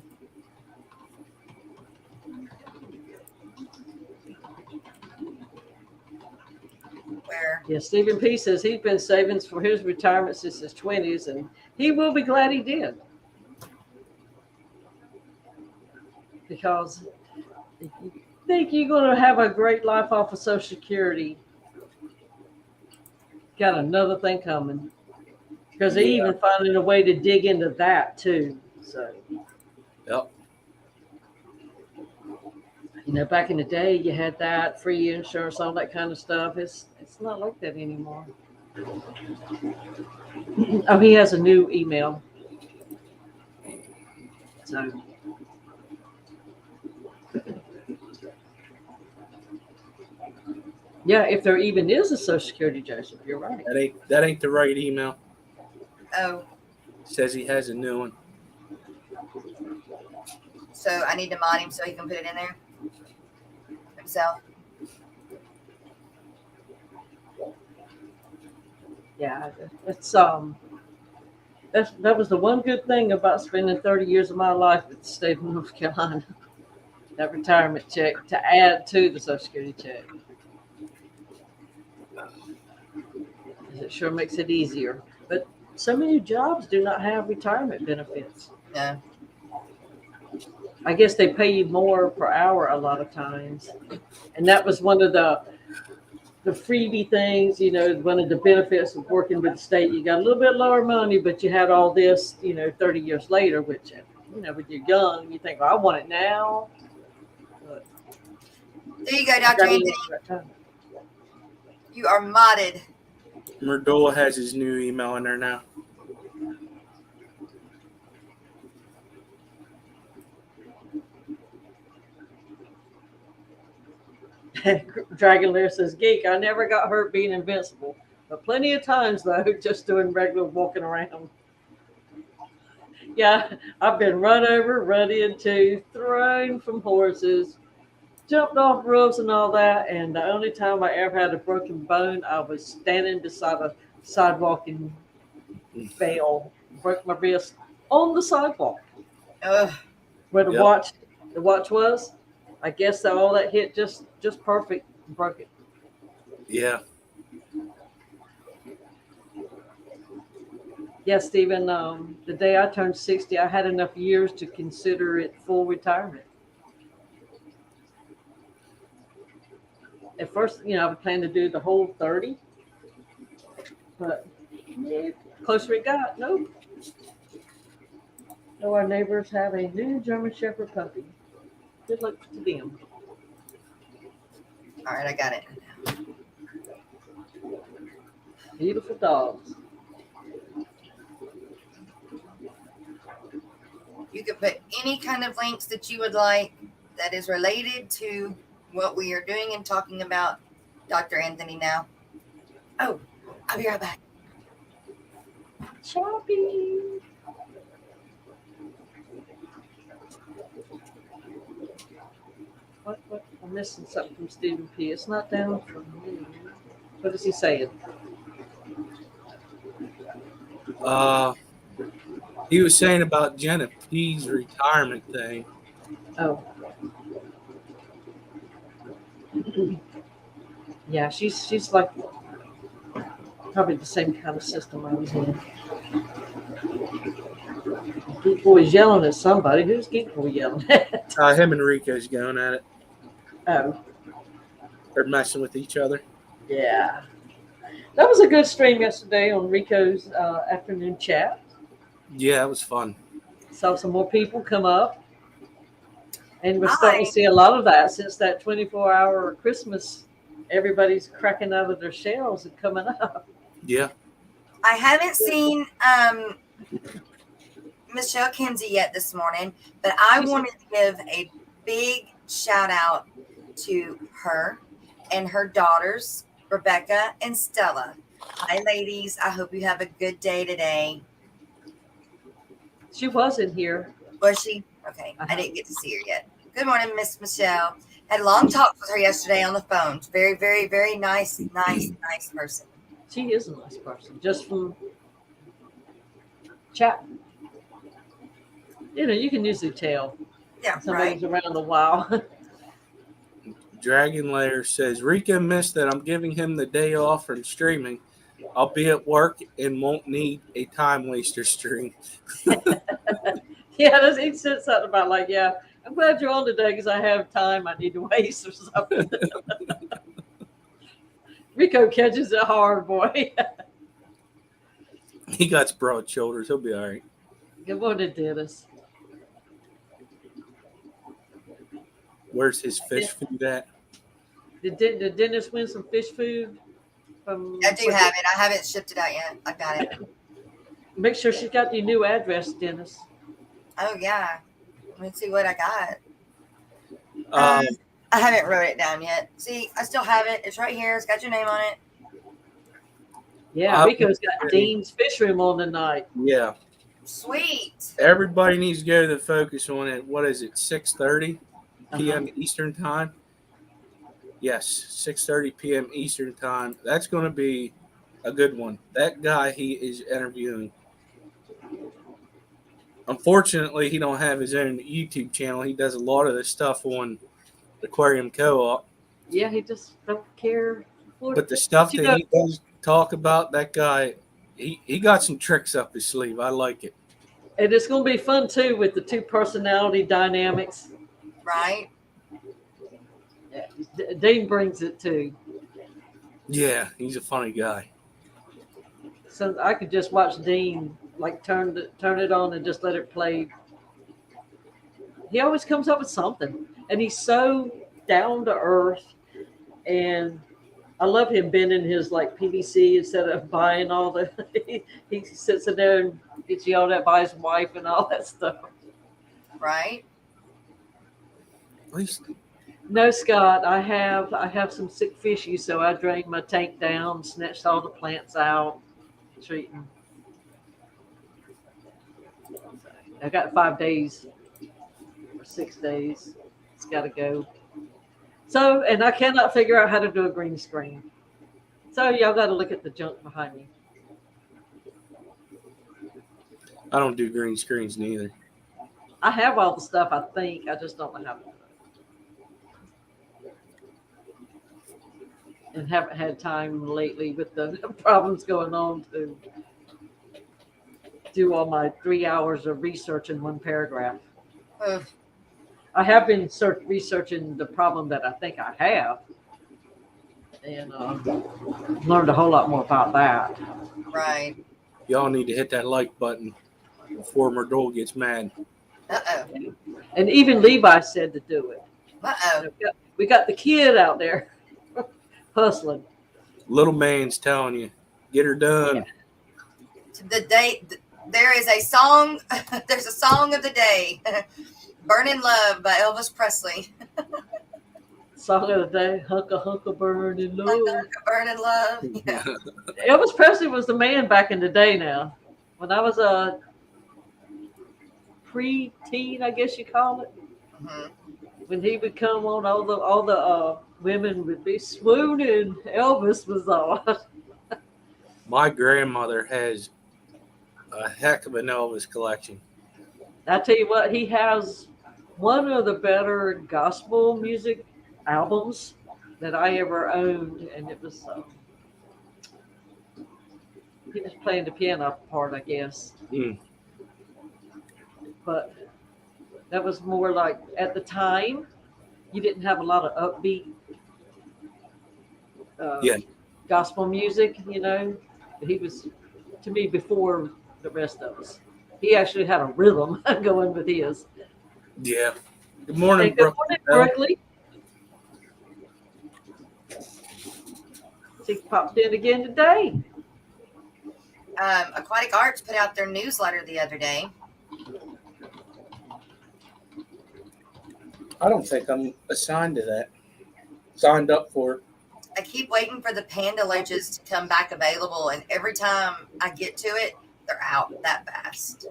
A: Where?
B: Yeah, Stephen P. says he's been saving for his retirement since his 20s, and he will be glad he did. Because if you think you're going to have a great life off of Social Security, got another thing coming. Because they're even finding a way to dig into that too. So,
C: yep.
B: Back in the day, you had that free insurance, all that kind of stuff. It's not like that anymore. Oh, he has a new email. So, yeah, if there even is a Social Security, Joseph, you're right.
C: That ain't the right email.
A: Oh.
C: Says he has a new one.
A: So I need to mod him so he can put it in there himself.
B: Yeah, it's that was the one good thing about spending 30 years of my life at the state of North Carolina. That retirement check to add to the Social Security check. It sure makes it easier. But so many jobs do not have retirement benefits.
A: No.
B: I guess they pay you more per hour a lot of times. And that was one of the freebie things, one of the benefits of working with the state. You got a little bit lower money, but you had all this, 30 years later, which, when you're young, you think, well, I want it now. But
A: there you go, Dr. Anthony. You are modded.
C: Merdola has his new email in there now.
B: Dragon Lair says, Geek, I never got hurt being invincible, but plenty of times, though, just doing regular walking around. Yeah, I've been run over, run into, thrown from horses, jumped off roofs and all that, and the only time I ever had a broken bone, I was standing beside a sidewalk in Vail, broke my wrist on the sidewalk. Where the watch was. I guess that all that hit just perfect and broke it.
C: Yeah.
B: Yeah, Stephen, the day I turned 60, I had enough years to consider it full retirement. At first, I was planning to do the whole 30, but closer it got. Nope. So our neighbors have a new German Shepherd puppy. Good luck to them.
A: All right, I got it.
B: Beautiful dogs.
A: You can put any kind of links that you would like that is related to what we are doing and talking about, Dr. Anthony, now. Oh, I'll be right back.
B: Shopping. What? I'm missing something from Stephen P. It's not down from me. What is he saying?
C: He was saying about Jenna P's retirement thing.
B: Oh. Yeah, she's like probably the same kind of system I was in. Geek Boy's yelling at somebody. Who's Geek Boy yelling at?
C: Him and Rico's going at it.
B: Oh.
C: They're messing with each other.
B: Yeah. That was a good stream yesterday on Rico's afternoon chat.
C: Yeah, it was fun.
B: Saw some more people come up. And we're starting to see a lot of that since that 24-hour Christmas. Everybody's cracking out of their shells and coming up.
C: Yeah.
A: I haven't seen Michelle Kinsey yet this morning, but I wanted to give a big shout out to her and her daughters, Rebecca and Stella. Hi, ladies. I hope you have a good day today.
B: She was in here.
A: Was she? Okay. I didn't get to see her yet. Good morning, Miss Michelle. Had a long talk with her yesterday on the phone. Very, very, very nice person.
B: She is a nice person. Just from chat. You can usually tell.
A: Yeah,
B: somebody's around a while.
C: Dragon Lair says, Rico missed that I'm giving him the day off from streaming. I'll be at work and won't need a time waster stream.
B: Yeah, he said something about I'm glad you're on today because I have time I need to waste or something. Rico catches it hard, boy.
C: He got broad shoulders. He'll be all right.
B: Good morning, Dennis.
C: Where's his fish food at?
B: Did Dennis win some fish food?
A: I do have it. I haven't shipped it out yet. I got it.
B: Make sure she's got your new address, Dennis.
A: Oh, yeah. Let me see what I got. I haven't wrote it down yet. See, I still have it. It's right here. It's got your name on it.
B: Yeah, Rico's got Dean's Fish Room on tonight.
C: Yeah.
A: Sweet.
C: Everybody needs to go to the focus on it. What is it, 6:30 p.m. Eastern time? Yes, 6:30 p.m. Eastern time. That's going to be a good one. That guy he is interviewing. Unfortunately, he don't have his own YouTube channel. He does a lot of this stuff on Aquarium Co-op.
B: Yeah, he just don't care.
C: But the stuff that he does talk about, that guy, he got some tricks up his sleeve. I like it.
B: And it's going to be fun, too, with the two personality dynamics.
A: Right.
B: Yeah, Dean brings it, too.
C: Yeah, he's a funny guy.
B: So I could just watch Dean, turn it on and just let it play. He always comes up with something. And he's so down to earth. And I love him bending his PVC instead of buying all the. He sits in there and gets yelled at by his wife and all that stuff.
A: Right.
C: At least.
B: No, Scott. I have some sick fishy, so I drained my tank down, snatched all the plants out, treating. I got 5 days or 6 days. It's got to go. So, and I cannot figure out how to do a green screen. So y'all got to look at the junk behind me.
C: I don't do green screens neither.
B: I have all the stuff, I think. I just don't know how to do it. And haven't had time lately with the problems going on to do all my 3 hours of research in one paragraph. I have been researching the problem that I think I have, and learned a whole lot more about that.
A: Right.
C: Y'all need to hit that like button before Merdol gets mad.
A: Uh-oh.
B: And even Levi said to do it.
A: Uh-oh.
B: We got the kid out there hustling.
C: Little man's telling you, get her done.
A: The day, there is a song. There's a song of the day. Burning Love by Elvis Presley.
B: Song of the day, Hunka Hunka Burning Love.
A: Hunka Burning Love. Yeah.
B: Elvis Presley was the man back in the day now. When I was a pre-teen, I guess you call it.
A: Mm-hmm.
B: When he would come on, all the women would be swooning. Elvis was on.
C: My grandmother has a heck of an Elvis collection.
B: I tell you what, he has one of the better gospel music albums that I ever owned, and it was he was playing the piano part, I guess. But that was more like, at the time, you didn't have a lot of upbeat gospel music, you know. He was, to me, before the rest of us. He actually had a rhythm going with his.
C: Yeah. Good morning,
B: hey, good morning, Berkeley. She popped in again today.
A: Aquatic Arts put out their newsletter the other day.
C: I don't think I'm assigned to that. Signed up for it.
A: I keep waiting for the panda loaches to come back available, and every time I get to it, they're out that fast.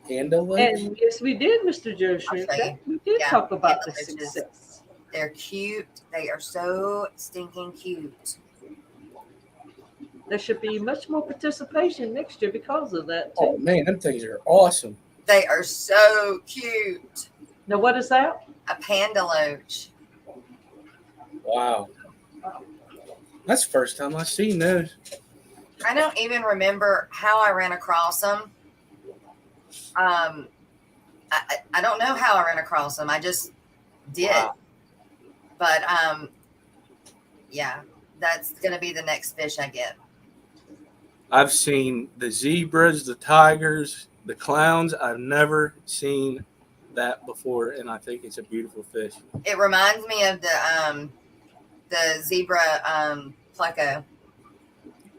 C: Panda loach?
B: And yes, we did, Mr. Joe Shrimp. We did talk about the success.
A: They're cute. They are so stinking cute.
B: There should be much more participation next year because of that, too.
C: Oh, man, them things are awesome.
A: They are so cute.
B: Now, what is that?
A: A panda loach.
C: Wow. That's the first time I've seen those.
A: I don't even remember how I ran across them. I don't know how I ran across them. I just did. Wow. But, yeah, that's going to be the next fish I get.
C: I've seen the zebras, the tigers, the clowns. I've never seen that before, and I think it's a beautiful fish.
A: It reminds me of the zebra pleco.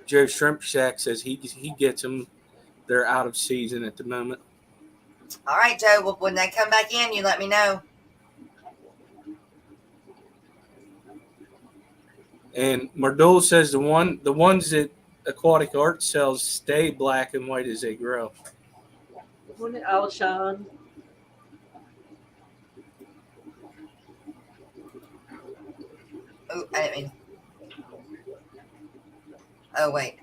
C: Joe Shrimp Shack says he gets them. They're out of season at the moment.
A: All right, Joe. Well, when they come back in, you let me know.
C: And Merdol says the ones that Aquatic Arts sells stay black and white as they grow.
B: Morning, Alshon.
A: Oh, I didn't mean. Oh, wait.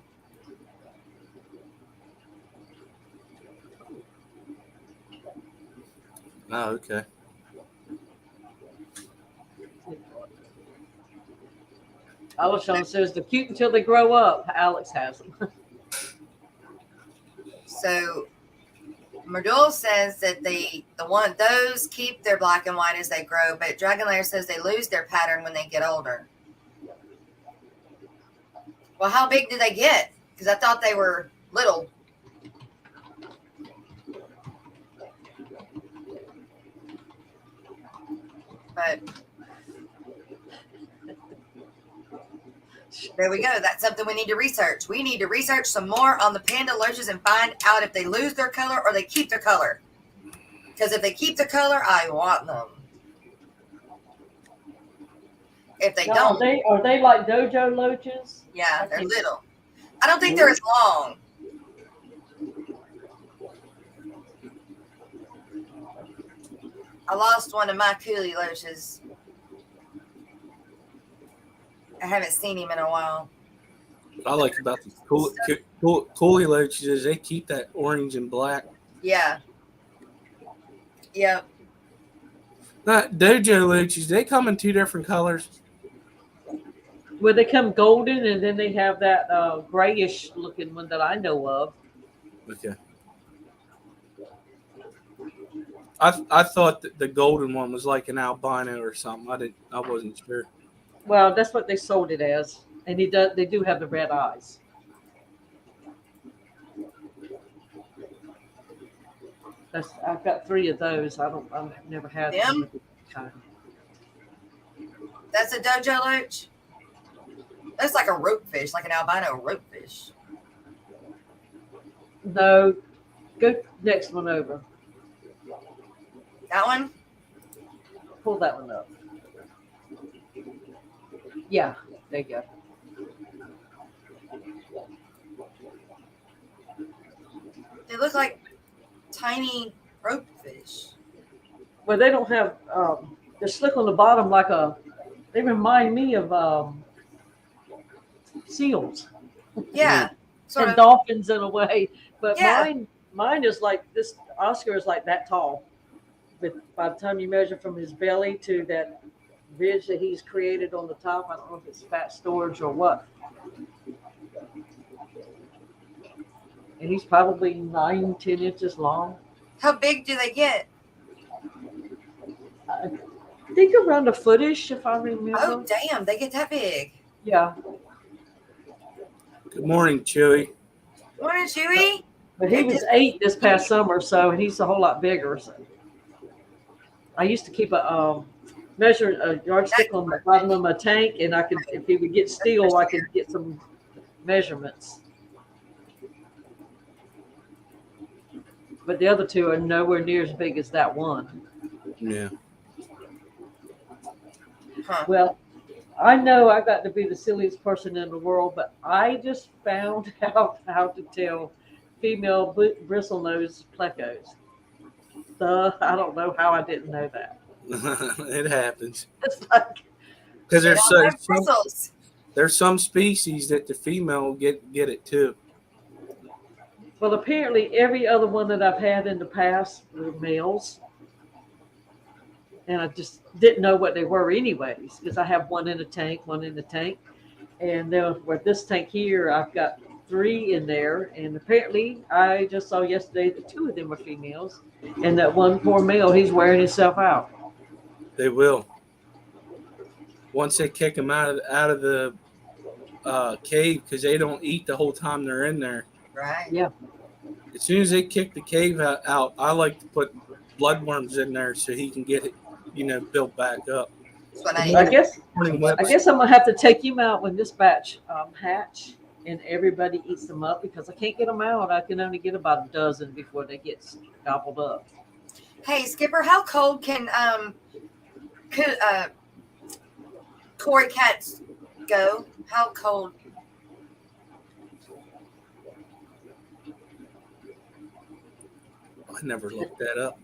C: Oh, okay.
B: Alshon says they're cute until they grow up. Alex has them.
A: So, Merdol says that those keep their black and white as they grow, but Dragon Lair says they lose their pattern when they get older. Well, how big do they get? Because I thought they were little. But there we go. That's something we need to research. We need to research some more on the panda loaches and find out if they lose their color or they keep their color. Because if they keep the color, I want them. If they don't.
B: Are they like dojo loaches?
A: Yeah, they're little. I don't think they're as long. I lost one of my coolie loaches. I haven't seen him in a while.
C: What I like about the coolie loaches is they keep that orange and black.
A: Yeah. Yep.
C: Not dojo loaches. They come in two different colors.
B: Well, they come golden, and then they have that grayish looking one that I know of.
C: Okay. I thought that the golden one was like an albino or something. I wasn't sure.
B: Well, that's what they sold it as, and they do have the red eyes. I've got 3 of those. I've never had
A: Them?
B: one of the kind.
A: That's a dojo loach? That's like a rope fish, like an albino rope fish.
B: No, go next one over.
A: That one?
B: Pull that one up. Yeah, there you go.
A: They look like tiny rope fish.
B: Well, they don't have. They're slick on the bottom like a. They remind me of seals.
A: Yeah. Sort
B: And
A: of.
B: dolphins in a way, but
A: Yeah.
B: mine is like this. Oscar is like that tall. But by the time you measure from his belly to that ridge that he's created on the top, I don't know if it's fat storage or what. And he's probably 9-10 inches long.
A: How big do they get?
B: I think around a footish, if I remember.
A: Oh, damn. They get that big.
B: Yeah.
C: Good morning, Chewy.
A: Morning, Chewy.
B: But he was 8 this past summer, so he's a whole lot bigger. So I used to keep a yardstick on the bottom of my tank, and I could, if he would get steel, I could get some measurements. But the other 2 are nowhere near as big as that one.
C: Yeah.
A: Huh.
B: Well, I know I got to be the silliest person in the world, but I just found out how to tell female bristlenose plecos. I don't know how I didn't know that.
C: It happens.
B: It's like
C: because
A: bristles.
C: There's some species that the female get it too.
B: Well, apparently every other one that I've had in the past were males. And I just didn't know what they were anyways, because I have one in a tank. And then with this tank here, I've got 3 in there. And apparently I just saw yesterday that 2 of them were females. And that one poor male, he's wearing himself out.
C: They will. Once they kick them out of the cave, because they don't eat the whole time they're in there.
A: Right.
B: Yeah.
C: As soon as they kick the cave out, I like to put bloodworms in there so he can get it, built back up.
B: I guess I'm gonna have to take him out when this batch hatch and everybody eats them up, because I can't get them out. I can only get about a dozen before they get gobbled up.
A: Hey, Skipper, how cold can Cory cats go? How cold?
C: I never looked that up.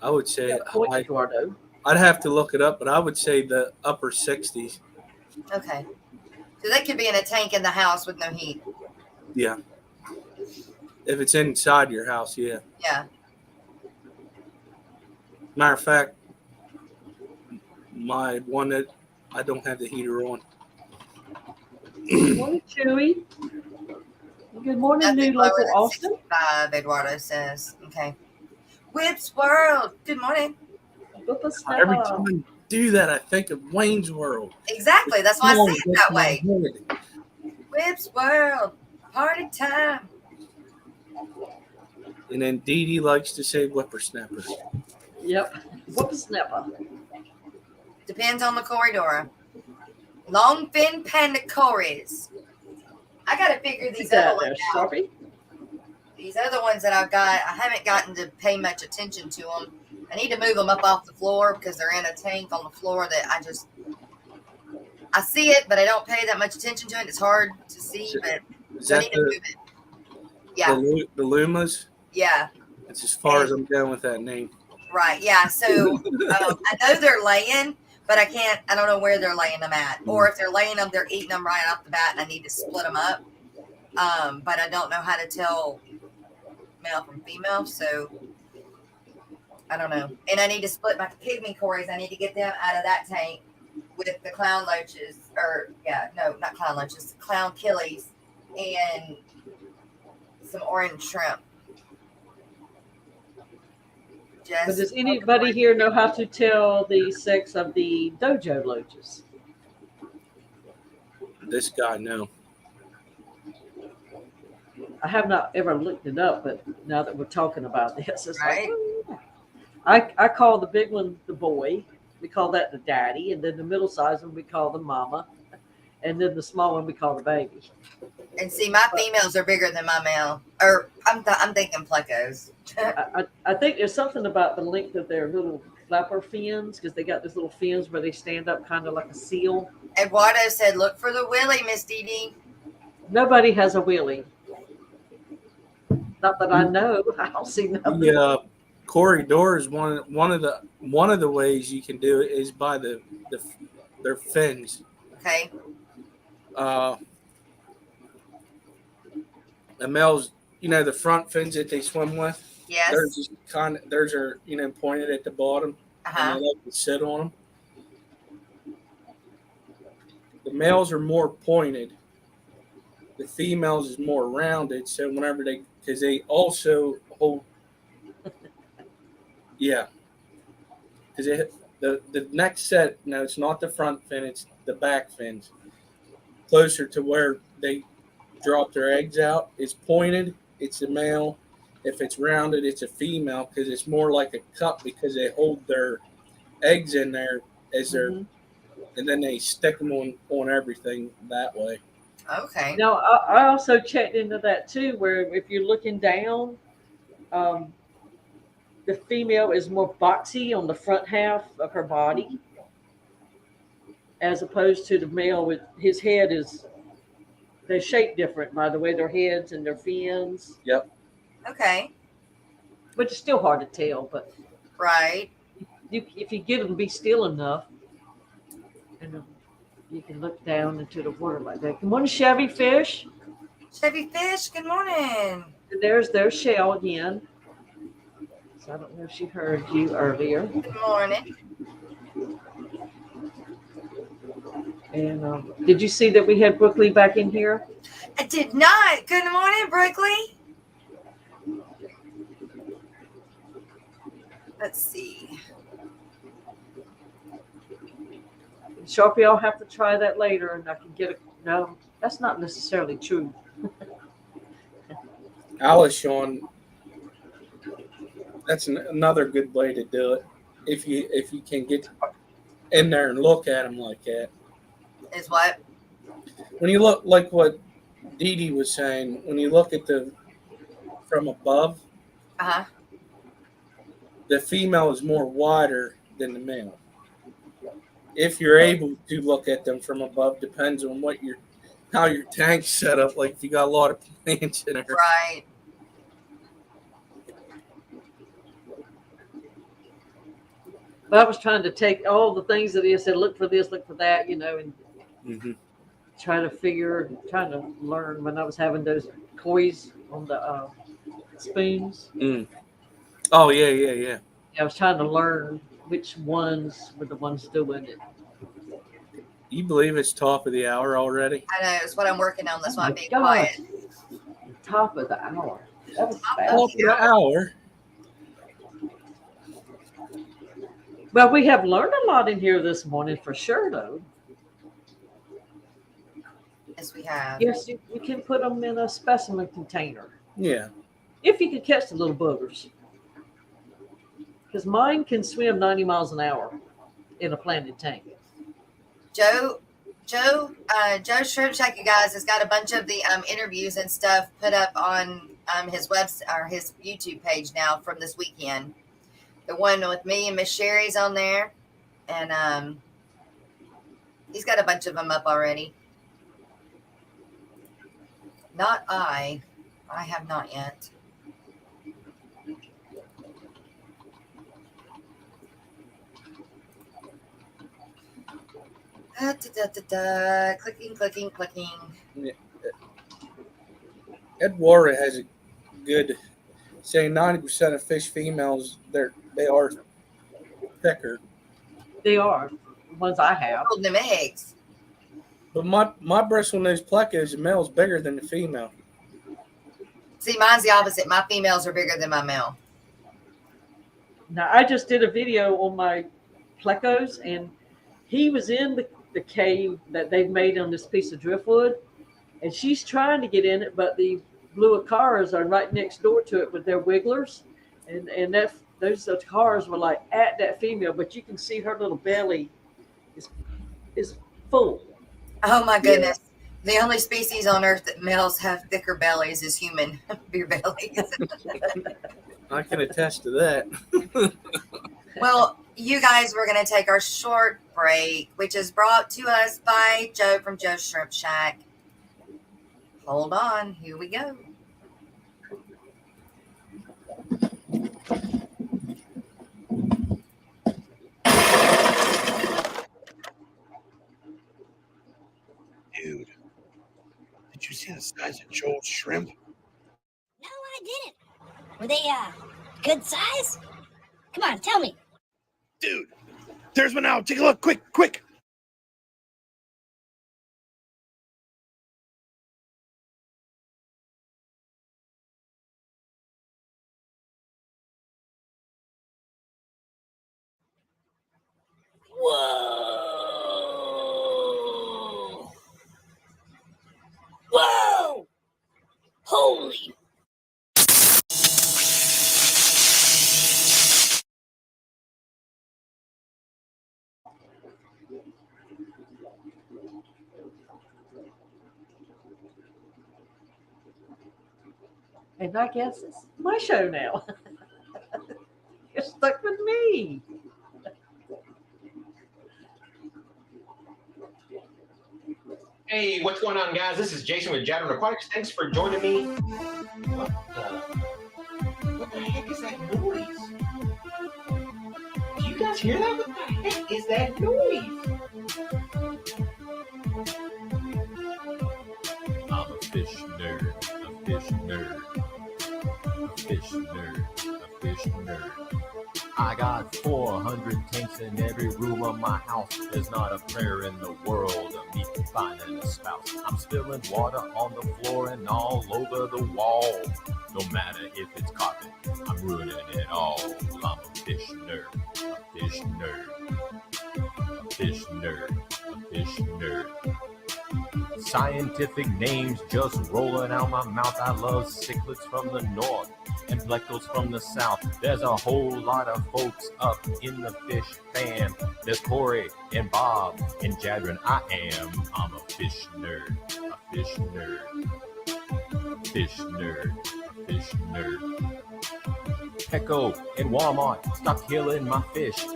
C: I would say I'd have to look it up, but I would say the upper 60s.
A: Okay. So they could be in a tank in the house with no heat.
C: Yeah. If it's inside your house, yeah.
A: Yeah.
C: Matter of fact, my one that I don't have the heater on.
B: Good morning, Chewy. Good morning, new local Austin.
A: 65, Eduardo says. Okay. Whips World. Good morning.
C: Every time I do that, I think of Wayne's World.
A: Exactly. That's why I say it that way. Whips World. Party time.
C: And then Dee Dee likes to say whippersnapper.
B: Yep. Whippersnapper.
A: Depends on the corridor. Long fin panda cories. I got to figure these other ones out.
B: Sharpie?
A: These other ones that I've got, I haven't gotten to pay much attention to them. I need to move them up off the floor because they're in a tank on the floor that I see it, but I don't pay that much attention to it. It's hard to see, but I need to move it. Yeah.
C: The Lumas?
A: Yeah.
C: That's as far as I'm going with that name.
A: Right. Yeah. So I know they're laying, but I don't know where they're laying them at. Or if they're laying them, they're eating them right off the bat and I need to split them up. But I don't know how to tell male from female. So I don't know. And I need to split my pygmy cories. I need to get them out of that tank with the clown loaches, not clown loaches, clown killies and some orange shrimp.
B: But does anybody here know how to tell the sex of the dojo loaches?
C: This guy, no.
B: I have not ever looked it up, but now that we're talking about this, it's
A: right.
B: I call the big one the boy. We call that the daddy, and then the middle sized one we call the mama, and then the small one we call the baby.
A: And see, my females are bigger than my male. Or I'm thinking plecos.
B: I think there's something about the length of their little flapper fins, because they got these little fins where they stand up kind of like a seal.
A: Eduardo said, "Look for the willy, Miss Dee Dee."
B: Nobody has a willy. Not that I know. I don't see nothing.
C: Yeah, corridor is one of the ways you can do it is by their fins.
A: Okay.
C: The males, the front fins that they swim with.
A: Yes.
C: Theirs are pointed at the bottom, and they like to sit on them. The males are more pointed. The females is more rounded. So whenever because they also hold, yeah. Because the next set, no, it's not the front fin, it's the back fins. Closer to where they drop their eggs out, it's pointed, it's a male. If it's rounded, it's a female because it's more like a cup because they hold their eggs in there as their, and then they stick them on everything that way.
A: Okay.
B: Now, I also checked into that too, where if you're looking down, the female is more boxy on the front half of her body, as opposed to the male with his head is, they're shaped different by the way their heads and their fins.
C: Yep.
A: Okay.
B: Which is still hard to tell, but
A: right.
B: If you get them to be still enough, and you can look down into the water like that. Good morning, Chevy Fish.
A: Chevy Fish, good morning.
B: And there's their shell again. So I don't know if she heard you earlier.
A: Good morning.
B: And did you see that we had Brookley back in here?
A: I did not. Good morning, Brookley. Let's see.
B: Sharpie, I'll have to try that later, and I can get a. No, that's not necessarily true.
C: Alice, Sean, that's another good way to do it. If you can get in there and look at them like that.
A: Is what?
C: When you look like what Dee Dee was saying, when you look at from above, the female is more wider than the male. If you're able to look at them from above, depends on how your tank's set up. Like if you got a lot of plants in there,
A: right?
B: But I was trying to take all the things that he said. Look for this, look for that, and trying to learn when I was having those coys on the spoons.
C: Oh yeah.
B: I was trying to learn which ones were the ones doing it.
C: You believe it's top of the hour already?
A: I know, it's what I'm working on. That's why I'm being quiet.
B: Top of the hour. That was fast.
C: Top of the hour.
B: Well, we have learned a lot in here this morning for sure, though.
A: Yes, we have.
B: Yes, you can put them in a specimen container.
C: Yeah.
B: If you can catch the little boogers. Because mine can swim 90 miles an hour in a planted tank.
A: Joe Shrimp Shack, you guys, has got a bunch of the interviews and stuff put up on his website or his YouTube page now from this weekend. The one with me and Miss Sherry's on there, and he's got a bunch of them up already. Not I have not yet. Clicking.
C: Yeah. Eduardo has a good saying 90% of fish females they are thicker.
B: They are the ones I have.
A: Holding them eggs.
C: But my bristlenose plecos, the male's bigger than the female.
A: See, mine's the opposite. My females are bigger than my male.
B: Now, I just did a video on my plecos, and he was in the cave that they've made on this piece of driftwood, and she's trying to get in it, but the blue acaras are right next door to it with their wigglers, and those acaras were like at that female, but you can see her little belly is full.
A: Oh my goodness. The only species on earth that males have thicker bellies is human beer bellies.
C: I can attest to that.
A: Well, you guys, we're going to take our short break, which is brought to us by Joe from Joe's Shrimp Shack. Hold on. Here we go.
D: Dude, did you see the size of Joel's shrimp?
E: No, I didn't. Were they, good size? Come on, tell me.
D: Dude, there's one now. Take a look. Quick, quick.
E: Whoa! Whoa! Holy!
B: And I guess it's my show now. You're stuck with me.
F: Hey, what's going on, guys? This is Jason with Jadron Aquatics. Thanks for joining me. What the heck is that noise? Do you guys hear that? What the heck is that noise?
G: I'm a fish nerd, a fish nerd, a fish nerd, a fish nerd. I got 400 tanks in every room of my house. There's not a prayer in the world of me finding a spouse. I'm spilling water on the floor and all over the wall. No matter if it's carpet, I'm ruining it all. I'm a fish nerd, a fish nerd, a fish nerd, a fish nerd. Scientific names just rolling out my mouth. I love cichlids from the north and plecos from the south. There's a whole lot of folks up in the fish fam. There's Corey and Bob and Jadron. I'm a fish nerd, a fish nerd, fish nerd, a fish nerd. Petco and Walmart, stop killing my fish.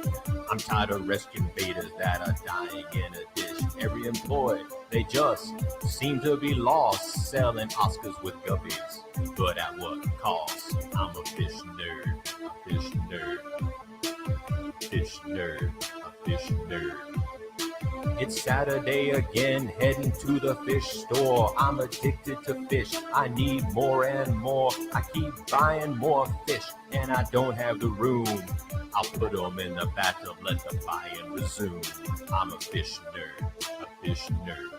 G: I'm tired of rescuing betas that are dying in a dish. Every employee, they just seem to be lost, selling Oscars with guppies, but at what cost? I'm a fish nerd, a fish nerd, fish nerd, a fish nerd. It's Saturday again, heading to the fish store. I'm addicted to fish, I need more and more. I keep buying more fish, and I don't have the room. I'll put them in the bathtub, let the buying resume. I'm a fish nerd, a fish nerd,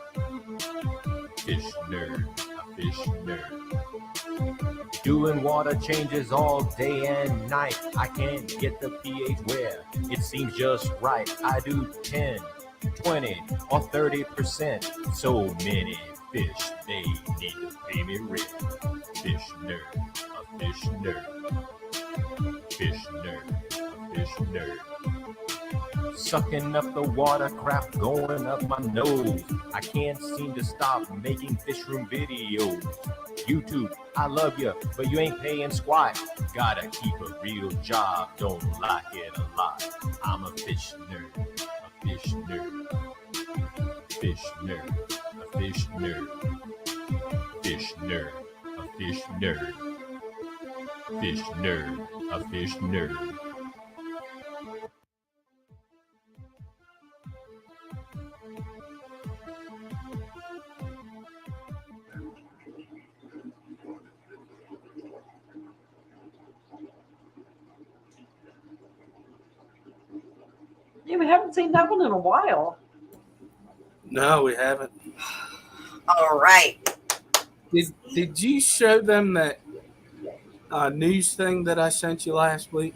G: fish nerd, a fish nerd. Doing water changes all day and night. I can't get the pH where it seems just right. I do 10, 20, or 30%. So many fish, they need to pay me rent. Fish nerd, a fish nerd, fish nerd, a fish nerd. Sucking up the water crap going up my nose. I can't seem to stop making fish room videos. YouTube, I love you, but you ain't paying squat. Gotta keep a real job, don't like it a lot. I'm a fish nerd, a fish nerd, fish nerd, a fish nerd, fish nerd, a fish nerd, fish nerd, a fish nerd.
B: Yeah, we haven't seen that one in a while.
C: No, we haven't.
A: All right.
C: Did you show them that news thing that I sent you last week?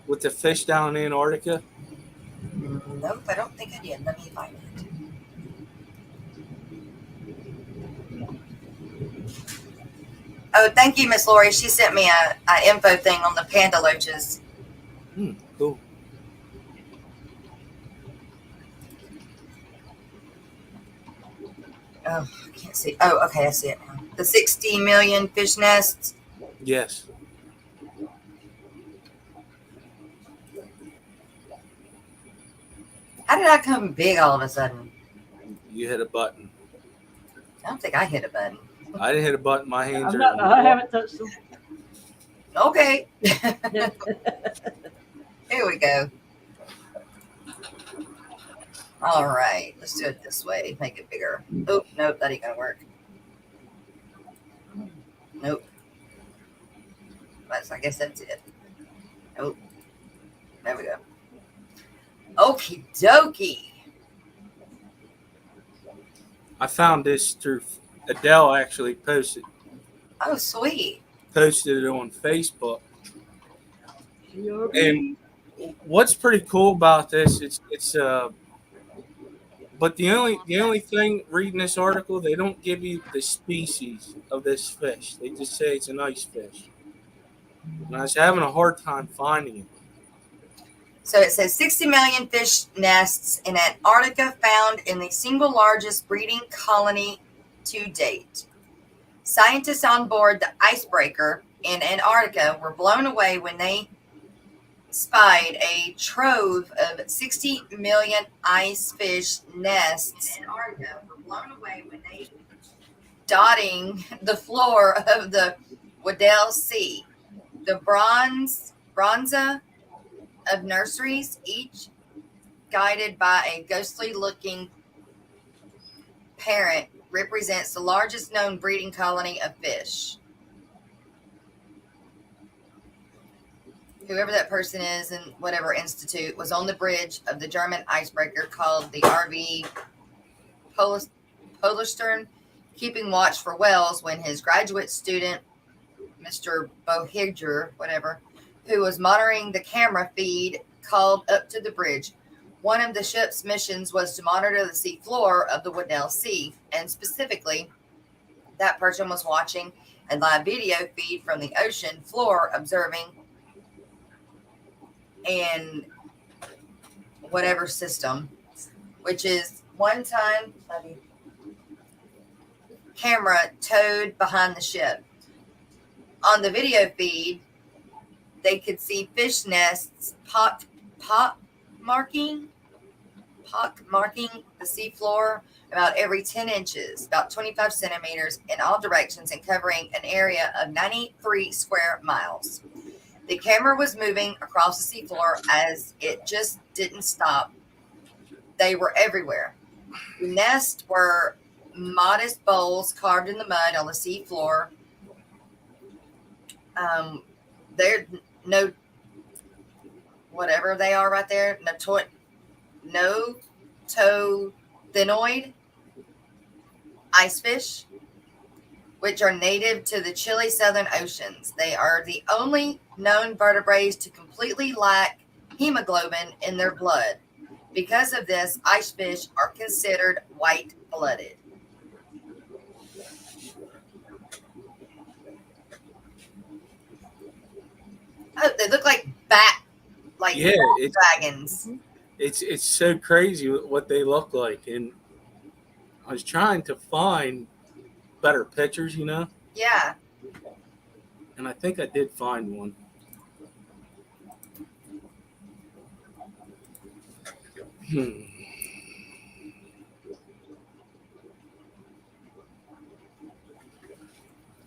C: with the fish down in Antarctica?
A: Nope, I don't think I did. Let me find it. Oh, thank you, Miss Lori. She sent me a info thing on the panda loaches.
C: Cool.
A: Oh, I can't see. Oh, okay, I see it now. The 60 million fish nests.
C: Yes.
A: How did I come big all of a sudden?
C: You hit a button.
A: I don't think I hit a button.
C: I didn't hit a button. My hands are.
B: I haven't touched them.
A: Okay. Here we go. All right, let's do it this way. Make it bigger. Oh, nope, that ain't gonna work. Nope. I guess that's it. Nope. There we go. Okie dokie.
C: I found this through Adele. Actually posted
A: Oh, sweet.
C: Posted it on Facebook. And what's pretty cool about this, but the only thing reading this article, they don't give you the species of this fish. They just say it's an ice fish. And I was having a hard time finding it.
A: So it says 60 million fish nests in Antarctica found in the single largest breeding colony to date. Scientists on board the icebreaker in Antarctica were blown away when they spied a trove of 60 million ice fish nests dotting the floor of the Weddell Sea. The bronza of nurseries, each guided by a ghostly-looking parent, represents the largest known breeding colony of fish. Whoever that person is in whatever institute was on the bridge of the German icebreaker called the RV Polarstern, keeping watch for whales when his graduate student, Mr. Bohiger, who was monitoring the camera feed, called up to the bridge. One of the ship's missions was to monitor the sea floor of the Weddell Sea, and specifically, that person was watching a live video feed from the ocean floor, observing in whatever system, which is one time camera towed behind the ship. On the video feed, they could see fish nests pock marking the seafloor about every 10 inches, about 25 centimeters in all directions, and covering an area of 93 square miles. The camera was moving across the seafloor as it just didn't stop. They were everywhere. The nests were modest bowls carved in the mud on the seafloor. They're no, whatever they are right there, no tothinoid ice fish, which are native to the chilly southern oceans. They are the only known vertebrates to completely lack hemoglobin in their blood. Because of this, ice fish are considered white-blooded. Oh, they look like dragons.
C: It's so crazy what they look like, and I was trying to find better pictures,
A: Yeah.
C: And I think I did find one.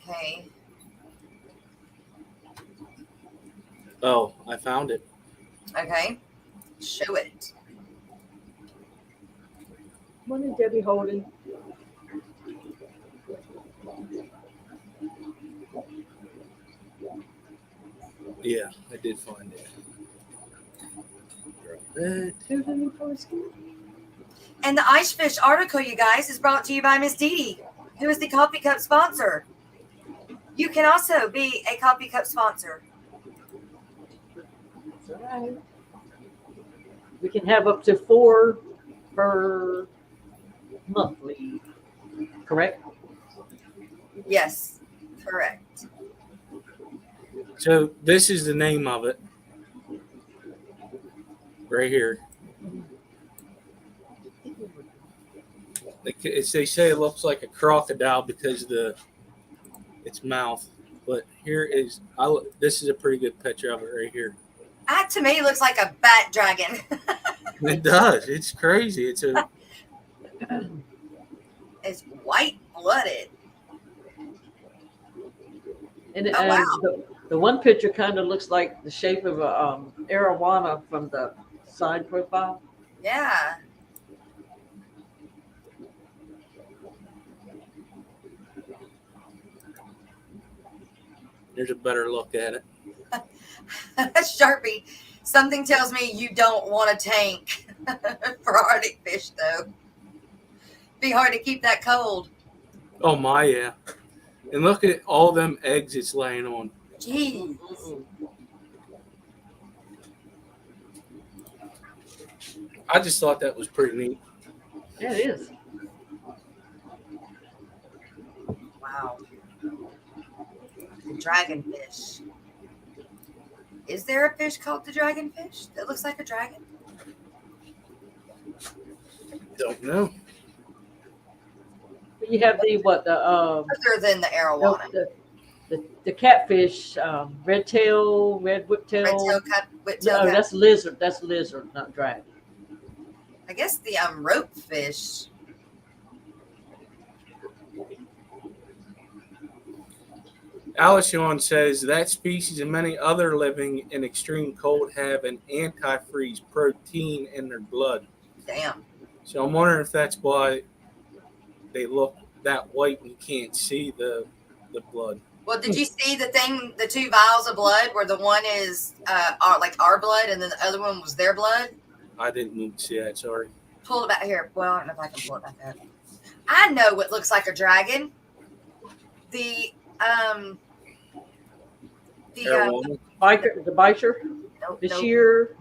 A: Okay.
C: Oh, I found it.
A: Okay. Show it.
B: What is Debbie holding?
C: Yeah, I did find it.
A: And the Ice Fish article, you guys, is brought to you by Miss Dee Dee, who is the Coffee Cup sponsor. You can also be a Coffee Cup sponsor.
B: All right. We can have up to 4 per monthly, correct?
A: Yes, correct.
C: So this is the name of it. Right here. They say it looks like a crocodile because of its mouth. But here is, this is a pretty good picture of it right here.
A: That to me looks like a bat dragon.
C: It does. It's crazy. It's
A: white blooded.
B: And,
A: Oh, wow.
B: the one picture kind of looks like the shape of a arowana from the side profile.
A: Yeah.
C: There's a better look at it.
A: Sharpie, something tells me you don't want a tank for Arctic fish, though. Be hard to keep that cold.
C: Oh my, yeah. And look at all them eggs it's laying on.
A: Jeez.
C: I just thought that was pretty neat.
B: Yeah, it is.
A: Wow. The dragonfish. Is there a fish called the dragonfish that looks like a dragon?
C: Don't know.
B: But you have the
A: Other than the arowana.
B: the catfish, red tail, red whiptail.
A: Whiptail
B: No, that's lizard. That's lizard, not dragon.
A: I guess the rope fish.
C: Alishon says that species and many other living in extreme cold have an antifreeze protein in their blood.
A: Damn.
C: So I'm wondering if that's why they look that white and you can't see the blood.
A: Well, did you see the 2 vials of blood where the one is our blood and then the other one was their blood?
C: I didn't even see that, sorry.
A: Pull it back here. Well, I don't know if I can pull it back up. I know what looks like a dragon. The
B: biker, the biker,
A: nope,
B: the
A: nope.
B: sheer.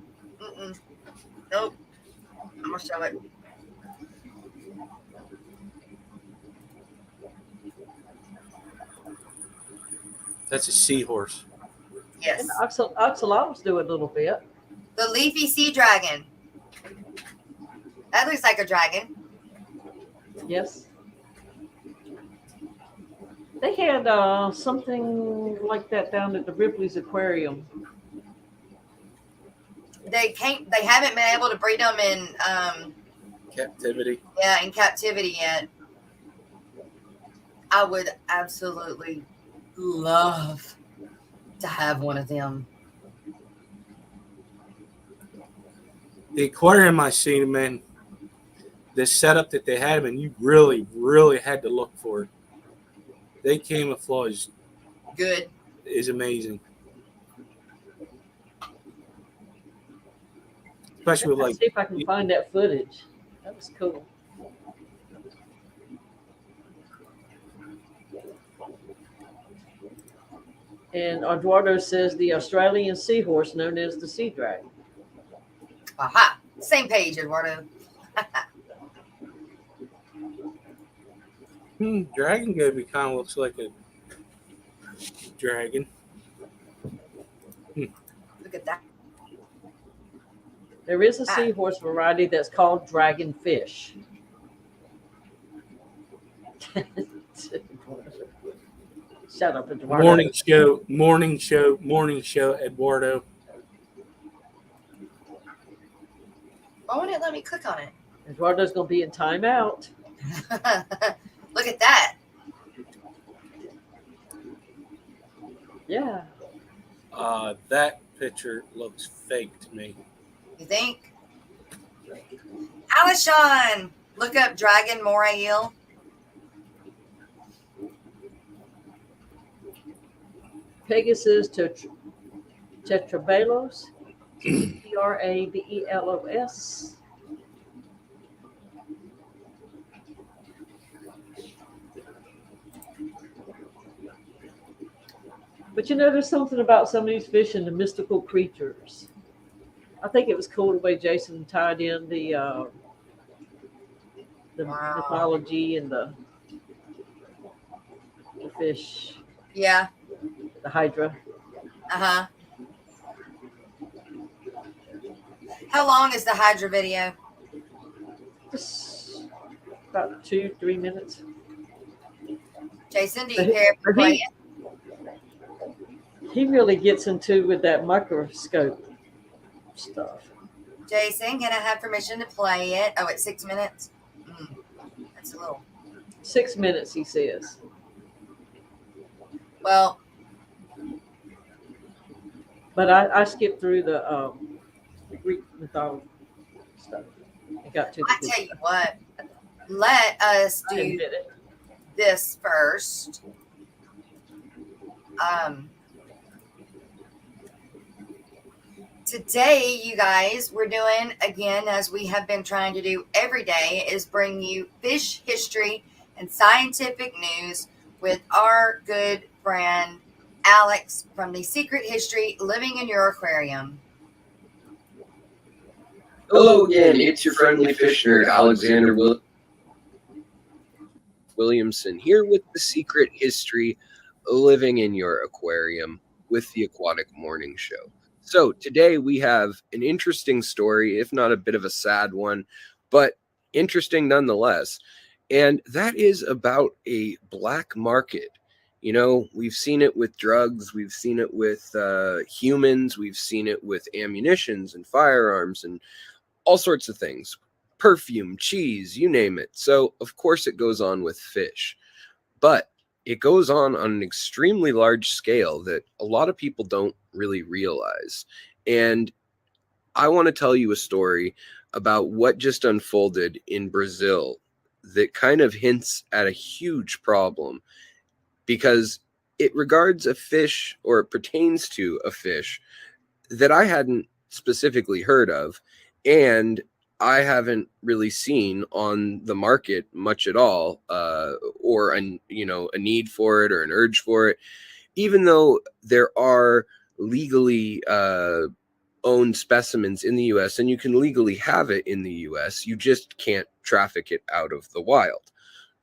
A: Nope. I'm gonna show it.
C: That's a seahorse.
A: Yes.
B: And oxalots do a little bit.
A: The leafy sea dragon. That looks like a dragon.
B: Yes. They had something like that down at the Ripley's Aquarium.
A: They haven't been able to breed them in
C: Captivity.
A: Yeah, in captivity yet. I would absolutely love to have one of them.
C: The aquarium I seen them in, the setup that they had them in, you really, really had to look for it. They camouflage
A: Good.
C: is amazing. Especially with
B: Let's see if I can find that footage. That was cool. And Eduardo says the Australian seahorse known as the sea dragon.
A: Aha. Same page, Eduardo.
C: Dragon Goby kind of looks like a dragon.
A: Look at that.
B: There is a seahorse variety that's called dragonfish. Shut up, Eduardo.
C: Morning show, Eduardo.
A: Why won't it let me click on it?
B: Eduardo's going to be in timeout.
A: Look at that.
B: Yeah.
C: That picture looks fake to me.
A: You think? Alishon, look up dragon moray eel.
B: Pegasus tetrabelos, Trabelos. But you know, there's something about some of these fish and the mystical creatures. I think it was cool the way Jason tied in the mythology and the fish.
A: Yeah.
B: The Hydra.
A: Uh-huh. How long is the Hydra video?
B: Just about 2-3 minutes.
A: Jason, do you care if we play it?
B: He really gets into with that microscope stuff.
A: Jason, can I have permission to play it? Oh, it's 6 minutes? That's a little.
B: 6 minutes, he says.
A: Well.
B: But I skipped through the Greek mythology stuff. I got to.
A: I tell you what, let us do this first. Today, you guys, we're doing, again, as we have been trying to do every day, is bring you fish history and scientific news with our good friend Alex from the Secret History Living in Your Aquarium.
H: Hello again, it's your friendly fish nerd, Alexander Williamson, here with the Secret History Living in Your Aquarium with the Aquatic Morning Show. So today we have an interesting story, if not a bit of a sad one, but interesting nonetheless. And that is about a black market. You know, we've seen it with drugs, we've seen it with humans, we've seen it with ammunitions and firearms and all sorts of things. Perfume, cheese, you name it. So, of course, it goes on with fish. But it goes on an extremely large scale that a lot of people don't really realize. And I want to tell you a story about what just unfolded in Brazil that kind of hints at a huge problem, because it regards a fish, or it pertains to a fish that I hadn't specifically heard of, and I haven't really seen on the market much at all, or a need for it or an urge for it, even though there are legally owned specimens in the U.S. and you can legally have it in the U.S. You just can't traffic it out of the wild.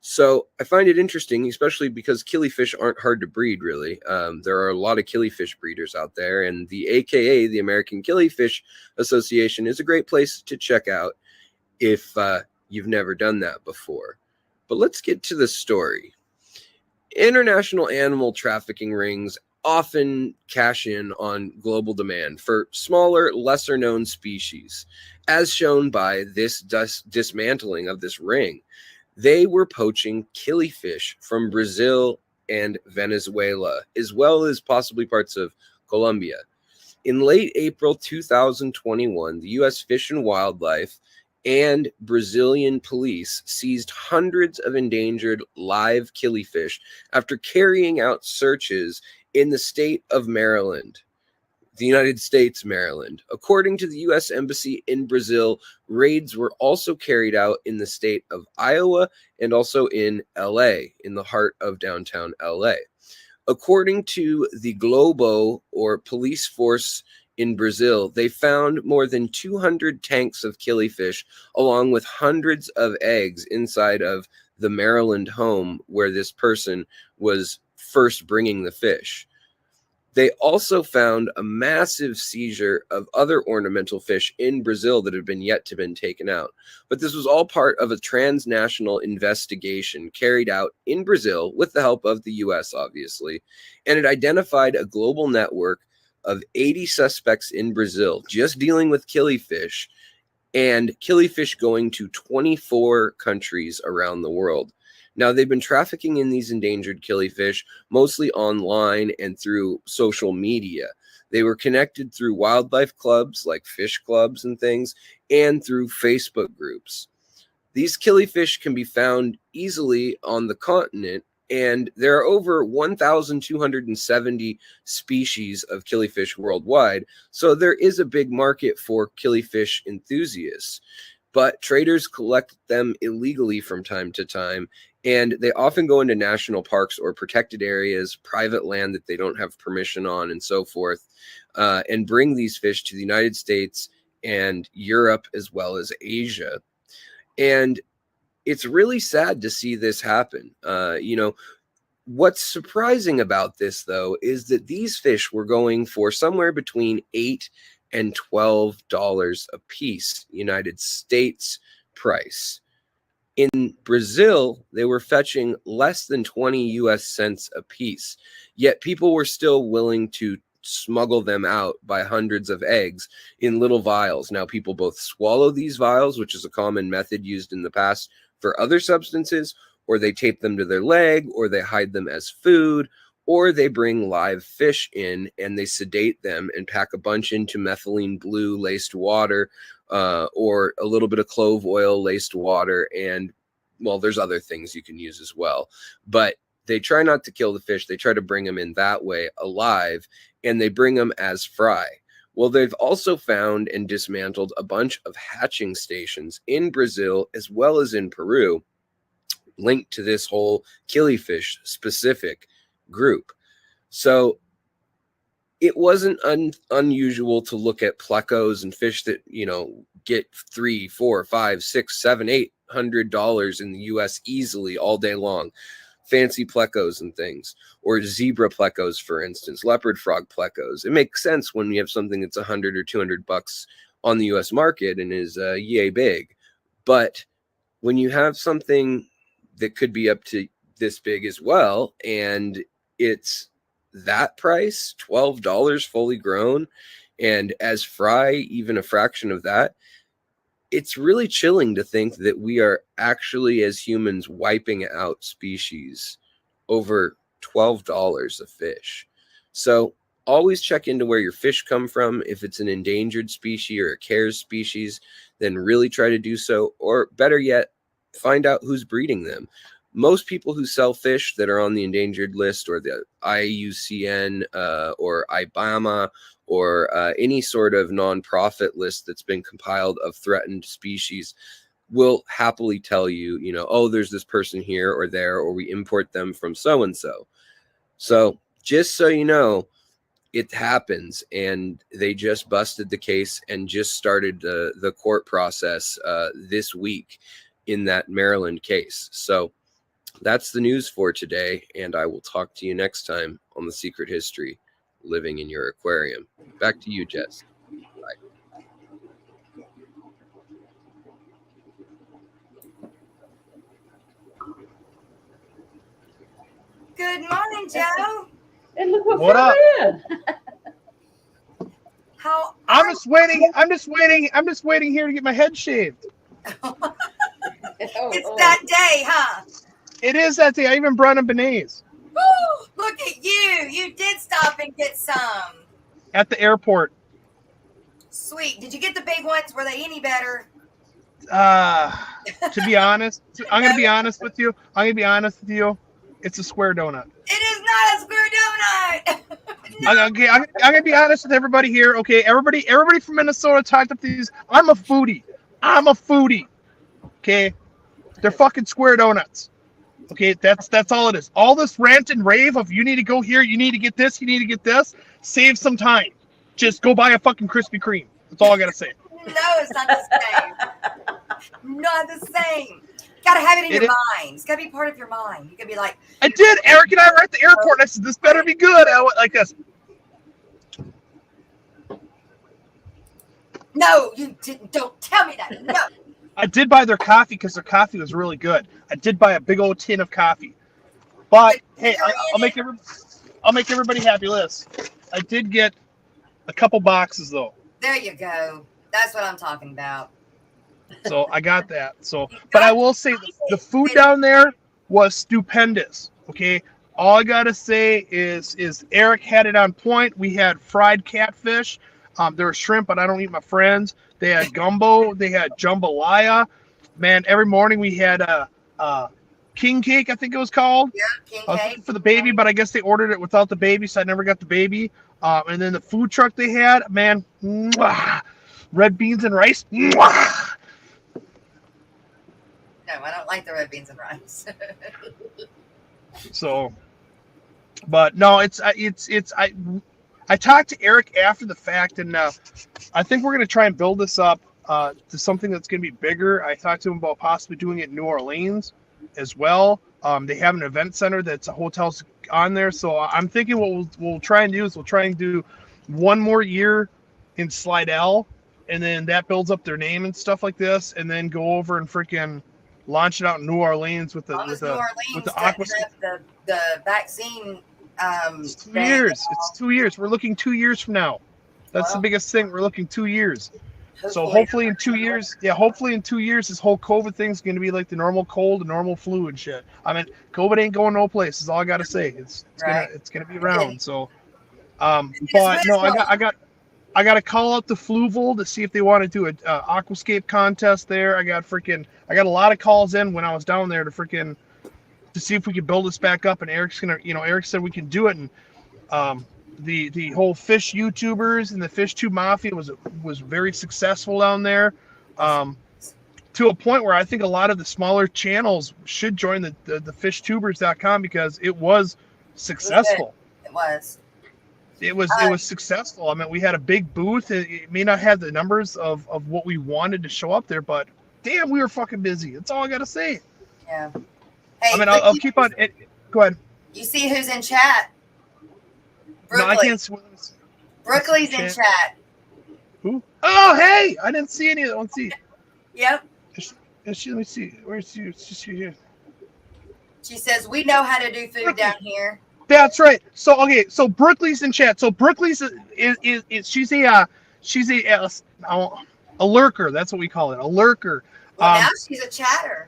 H: So I find it interesting, especially because killifish aren't hard to breed, really. There are a lot of killifish breeders out there, and the AKA, the American Killifish Association, is a great place to check out if you've never done that before. But let's get to the story. International animal trafficking rings often cash in on global demand for smaller, lesser-known species, as shown by this dismantling of this ring. They were poaching killifish from Brazil and Venezuela, as well as possibly parts of Colombia. In late April 2021, the U.S. Fish and Wildlife and Brazilian police seized hundreds of endangered live killifish after carrying out searches in the state of Maryland. The United States, Maryland. According to the U.S. Embassy in Brazil, raids were also carried out in the state of Iowa and also in L.A., in the heart of downtown L.A. According to the Globo, or police force in Brazil, they found more than 200 tanks of killifish, along with hundreds of eggs inside of the Maryland home where this person was first bringing the fish. They also found a massive seizure of other ornamental fish in Brazil that had been yet to been taken out. But this was all part of a transnational investigation carried out in Brazil with the help of the U.S., obviously. And it identified a global network of 80 suspects in Brazil just dealing with killifish, and killifish going to 24 countries around the world. Now, they've been trafficking in these endangered killifish mostly online and through social media. They were connected through wildlife clubs like fish clubs and things, and through Facebook groups. These killifish can be found easily on the continent, and there are over 1,270 species of killifish worldwide, so there is a big market for killifish enthusiasts. But traders collect them illegally from time to time, and they often go into national parks or protected areas, private land that they don't have permission on, and so forth, and bring these fish to the United States and Europe as well as Asia. And it's really sad to see this happen. What's surprising about this, though, is that these fish were going for somewhere between $8 and $12 a piece, United States price. In Brazil, they were fetching less than 20 US cents a piece, yet people were still willing to smuggle them out by hundreds of eggs in little vials. Now, people both swallow these vials, which is a common method used in the past for other substances, or they tape them to their leg, or they hide them as food, or they bring live fish in and they sedate them and pack a bunch into methylene blue laced water, or a little bit of clove oil laced water. And well, there's other things you can use as well, but they try not to kill the fish. They try to bring them in that way alive, and they bring them as fry. Well, they've also found and dismantled a bunch of hatching stations in Brazil as well as in Peru, linked to this whole killifish specific group. So it wasn't unusual to look at plecos and fish that, get $3, $4, $5, $6, $7, $800 in the US easily all day long. Fancy plecos and things, or zebra plecos, for instance, leopard frog plecos. It makes sense when you have something that's $100 or $200 on the US market and is yay big. But when you have something that could be up to this big as well, and it's that price, $12 fully grown, and as fry, even a fraction of that, it's really chilling to think that we are actually, as humans, wiping out species over $12 a fish. So always check into where your fish come from. If it's an endangered species or a CARES species, then really try to do so, or better yet, find out who's breeding them. Most people who sell fish that are on the endangered list, or the IUCN, or IBAMA, or any sort of nonprofit list that's been compiled of threatened species, will happily tell you, oh, there's this person here or there, or we import them from so-and-so. So just so you know, it happens, and they just busted the case and just started the court process this week in that Maryland case. So that's the news for today, and I will talk to you next time on The Secret History, Living in Your Aquarium. Back to you, Jess. Bye.
A: Good morning, Joe.
B: And look
I: What up?
A: How
I: I'm just waiting here to get my head shaved.
A: It's that day, huh?
I: It is that day. I even brought him beignets.
A: Woo, look at you. You did stop and get some.
I: At the airport.
A: Sweet. Did you get the big ones? Were they any better?
I: To be honest, I'm going to be honest with you. It's a square donut.
A: It is not a square donut.
I: No. Okay, I'm going to be honest with everybody here. Okay, everybody from Minnesota talked up these. I'm a foodie. Okay, they're fucking square donuts. Okay, that's all it is. All this rant and rave of you need to go here, you need to get this, save some time. Just go buy a fucking Krispy Kreme. That's all I gotta say.
A: No, it's not the same. Not the same. Gotta have it in your mind. It's gotta be part of your mind. You can be like,
I: I did. Eric and I were at the airport. And I said, "This better be good." I went like this.
A: No, you didn't. Don't tell me that. No.
I: I did buy their coffee because their coffee was really good. I did buy a big old tin of coffee. But hey, I'll make everybody happy. Listen, I did get a couple boxes though.
A: There you go. That's what I'm talking about.
I: So I got that. So, but I will say the food down there was stupendous. Okay, all I gotta say is Eric had it on point. We had fried catfish. There was shrimp, but I don't eat my friends. They had gumbo. They had jambalaya. Man, every morning we had a king cake, I think it was called.
A: Yeah, king cake.
I: For the baby, but I guess they ordered it without the baby, so I never got the baby. And then the food truck they had, man, mwah, red beans and rice. Mwah.
A: No, I don't like the red beans and rice.
I: So, but no, I talked to Eric after the fact, and I think we're going to try and build this up to something that's going to be bigger. I talked to him about possibly doing it in New Orleans as well. They have an event center that's a hotel's on there, so I'm thinking what we'll try and do is we'll try and do one more year in Slidell, and then that builds up their name and stuff like this, and then go over and freaking launch it out in New Orleans with the aqua.
A: The vaccine.
I: It's 2 years. It's 2 years. We're looking 2 years from now. That's the biggest thing. We're looking 2 years. So hopefully in 2 years, this whole COVID thing's going to be like the normal cold, the normal flu and shit. I mean, COVID ain't going no place. Is all I got to say. It's gonna be around. So, but no, I got to call out the Fluval to see if they want to do an aquascape contest there. I got a lot of calls in when I was down there to see if we could build this back up. And Eric said we can do it. And the whole fish YouTubers and the Fish Tube Mafia was very successful down there, to a point where I think a lot of the smaller channels should join the fishtubers.com because it was successful. It was successful. I mean, we had a big booth. It may not have the numbers of what we wanted to show up there, but damn, we were fucking busy. That's all I got to say.
A: Yeah. Hey,
I: I mean, I'll keep on it. Go ahead.
A: You see who's in chat? Brooklyn.
I: No, I can't see.
A: Brooklyn's in chat.
I: Who? Oh, hey! I didn't see any of that. Let's see.
A: Yep.
I: Let me see. Where's she? Here.
A: She says, we know how to do food down here.
I: That's right. So, okay. So, Brooklyn's in chat. So, Brooklyn's is she's a lurker. That's what we call it. A lurker.
A: Well, now she's a chatter.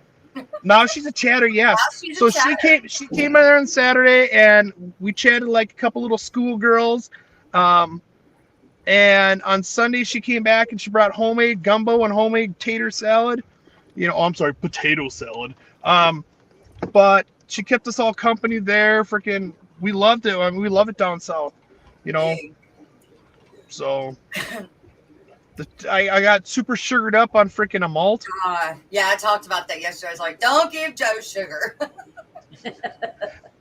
I: Now she's a chatter, yes. So she came in there on Saturday, and we chatted like a couple little schoolgirls. And on Sunday she came back and she brought homemade gumbo and homemade tater salad. Potato salad. But she kept us all company there. Freaking, we loved it. I mean, we love it down south, So. I got super sugared up on freaking a malt.
A: Yeah, I talked about that yesterday. I was like, don't give Joe sugar.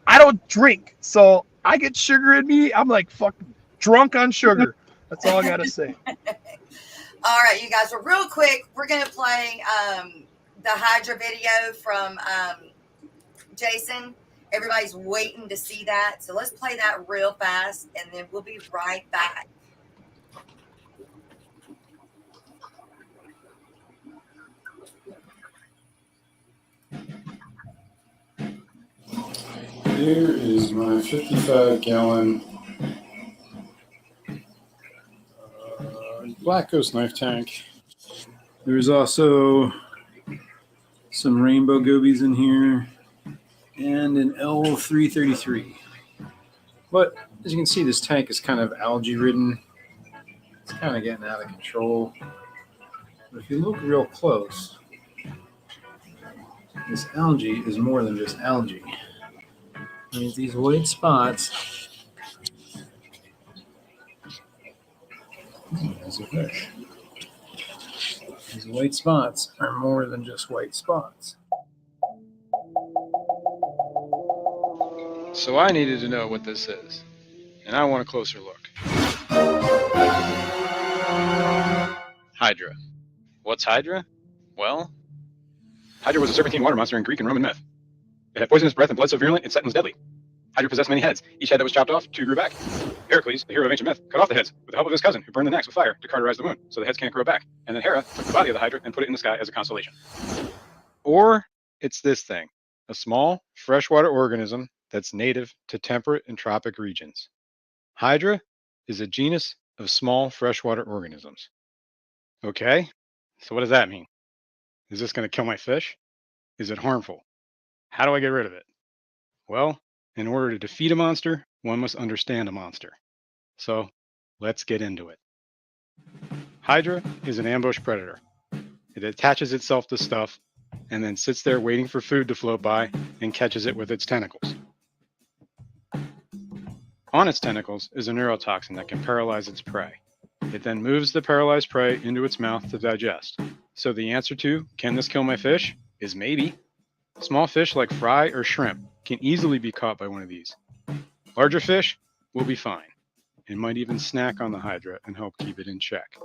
I: I don't drink, so I get sugar in me. I'm like fucking drunk on sugar. That's all I got to say.
A: All right, you guys. Well, real quick, we're going to play the Hydra video from Jason. Everybody's waiting to see that. So let's play that real fast, and then we'll be right back.
J: Here is my 55-gallon Black Ghost knife tank. There's also some rainbow gobies in here and an L333. But as you can see, this tank is kind of algae ridden. It's kind of getting out of control. But if you look real close, this algae is more than just algae. These white spots. There's a fish. These white spots are more than just white spots. So I needed to know what this is, and I want a closer look. Hydra. What's Hydra? Well, Hydra was a serpentine water monster in Greek and Roman myth. It had poisonous breath and blood so virulent it set and was deadly. Hydra possessed many heads. Each head that was chopped off, 2 grew back. Heracles, the hero of ancient myth, cut off the heads with the help of his cousin, who burned the necks with fire to cauterize the wound, so the heads can't grow back. And then Hera took the body of the Hydra and put it in the sky as a constellation. Or it's this thing, a small freshwater organism that's native to temperate and tropic regions. Hydra is a genus of small freshwater organisms. Okay, so what does that mean? Is this going to kill my fish? Is it harmful? How do I get rid of it? Well, in order to defeat a monster, one must understand a monster. So, let's get into it. Hydra is an ambush predator. It attaches itself to stuff and then sits there waiting for food to float by and catches it with its tentacles. On its tentacles is a neurotoxin that can paralyze its prey. It then moves the paralyzed prey into its mouth to digest. So the answer to, can this kill my fish, is maybe. Small fish like fry or shrimp can easily be caught by one of these. Larger fish will be fine. and might even snack on the Hydra and help keep it in check.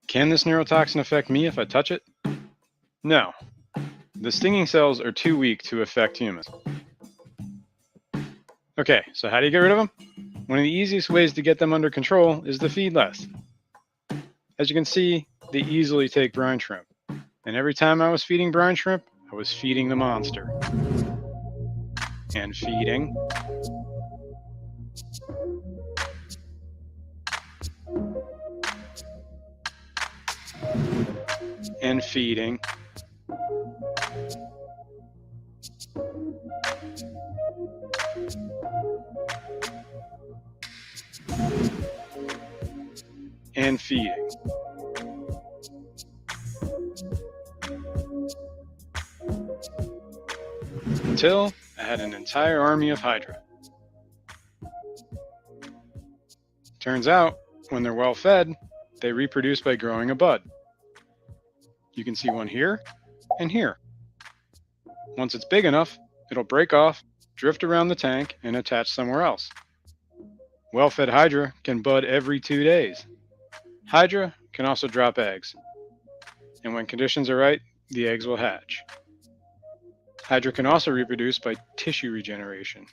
J: Can this neurotoxin affect me if I touch it? No. The stinging cells are too weak to affect humans. Okay, so how do you get rid of them? One of the easiest ways to get them under control is to feed less. As you can see, they easily take brine shrimp. And every time I was feeding brine shrimp, I was feeding the monster. And feeding. And feeding. And feeding. Until I had an entire army of Hydra. Turns out, when they're well fed, they reproduce by growing a bud. You can see one here and here. Once it's big enough, it'll break off, drift around the tank, and attach somewhere else. Well-fed Hydra can bud every 2 days. Hydra can also drop eggs. And when conditions are right, the eggs will hatch. Hydra can also reproduce by tissue regeneration.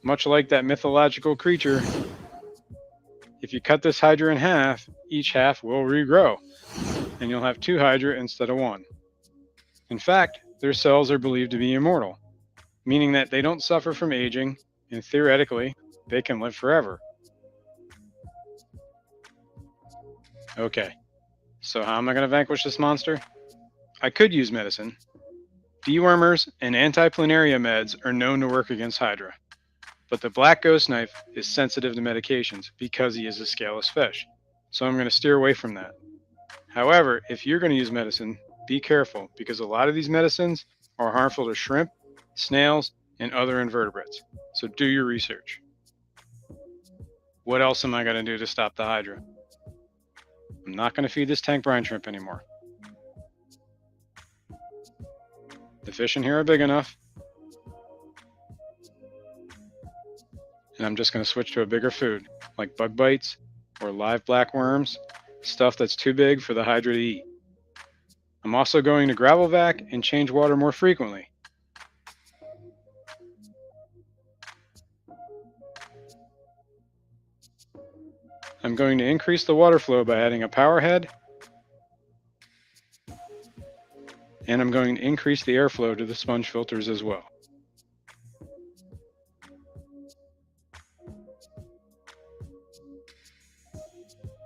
J: Much like that mythological creature, if you cut this Hydra in half, each half will regrow, and you'll have 2 Hydra instead of 1. In fact, their cells are believed to be immortal, meaning that they don't suffer from aging, and theoretically, they can live forever. Okay, so how am I going to vanquish this monster? I could use medicine. Dewormers and anti-planaria meds are known to work against Hydra, but the black ghost knife is sensitive to medications because he is a scaleless fish, so I'm going to steer away from that. However, if you're going to use medicine, be careful because a lot of these medicines are harmful to shrimp, snails, and other invertebrates, so do your research. What else am I going to do to stop the Hydra? I'm not going to feed this tank brine shrimp anymore. The fish in here are big enough. And I'm just going to switch to a bigger food, like bug bites or live black worms, stuff that's too big for the Hydra to eat. I'm also going to gravel vac and change water more frequently. I'm going to increase the water flow by adding a power head, and I'm going to increase the airflow to the sponge filters as well.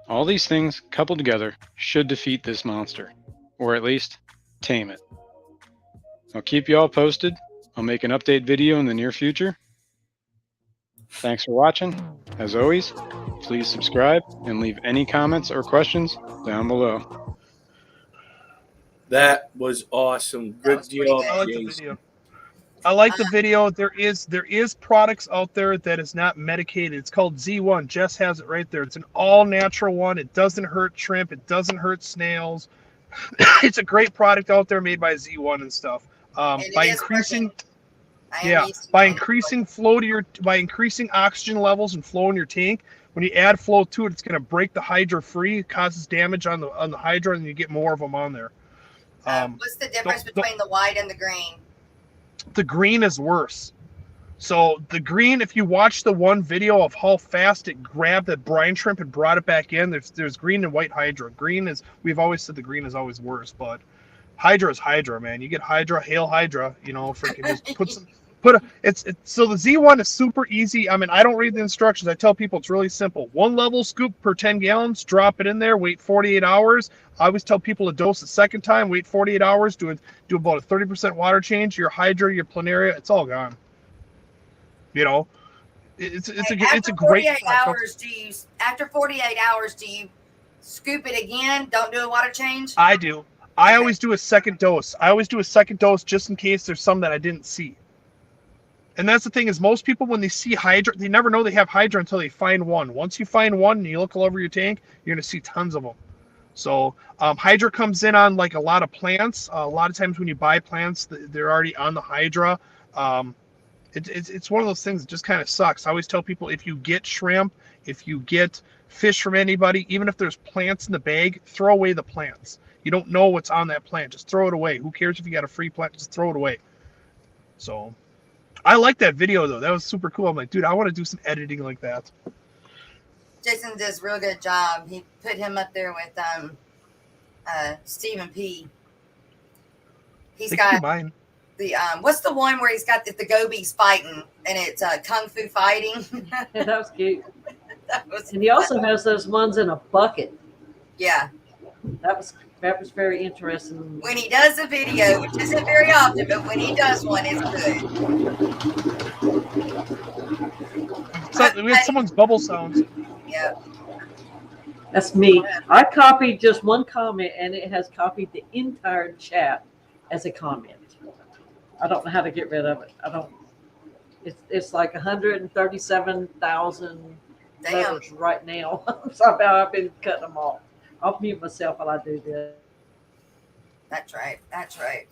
J: All these things coupled together should defeat this monster, or at least tame it. I'll keep you all posted. I'll make an update video in the near future. Thanks for watching. As always, please subscribe and leave any comments or questions down below.
C: That was awesome. Good job,
I: I like the
C: Jason.
I: video. I like the video. There is products out there that is not medicated. It's called Z1. Jess has it right there. It's an all natural one. It doesn't hurt shrimp. It doesn't hurt snails. It's a great product out there made by Z1 and stuff. By increasing flow to your, by increasing oxygen levels and flow in your tank, when you add flow to it, it's going to break the Hydra free. It causes damage on the Hydra, and you get more of them on there.
A: What's the difference between the white and the green?
I: The green is worse. So the green, if you watch the one video of how fast it grabbed that brine shrimp and brought it back in, there's green and white Hydra. Green is, we've always said the green is always worse, but Hydra is Hydra, man. You get Hydra, hail Hydra, you know, freaking just so the Z1 is super easy. I mean, I don't read the instructions. I tell people it's really simple. 1 level scoop per 10 gallons, drop it in there, wait 48 hours. I always tell people to dose the second time, wait 48 hours, do about a 30% water change. Your Hydra, your planaria, it's all gone. You know, it's a great.
A: After 48 hours, do you scoop it again? Don't do a water change?
I: I do. I always do a second dose. I always do a second dose just in case there's some that I didn't see. And that's the thing is most people, when they see Hydra, they never know they have Hydra until they find one. Once you find one and you look all over your tank, you're going to see tons of them. So Hydra comes in on like a lot of plants. A lot of times when you buy plants, they're already on the Hydra. It's one of those things that just kind of sucks. I always tell people, if you get shrimp, if you get fish from anybody, even if there's plants in the bag, throw away the plants. You don't know what's on that plant. Just throw it away. Who cares if you got a free plant? Just throw it away. So I like that video, though. That was super cool. I'm like, dude, I want to do some editing like that.
A: Jason does a real good job. He put him up there with Stephen P. He's got
I: mine.
A: The what's the one where he's got the gobies fighting and it's kung fu fighting?
B: Yeah, that was cute.
A: And
B: he also has those ones in a bucket.
A: Yeah,
B: that was very interesting.
A: When he does a video, which isn't very often, but when he does one, it's good.
I: So we had someone's bubble sounds.
A: Yeah.
B: That's me. I copied just one comment, and it has copied the entire chat as a comment. I don't know how to get rid of it. I don't. It's like 137,000 letters right now. Somehow I've been cutting them off. I'll mute myself while I do this.
A: That's right. That's right.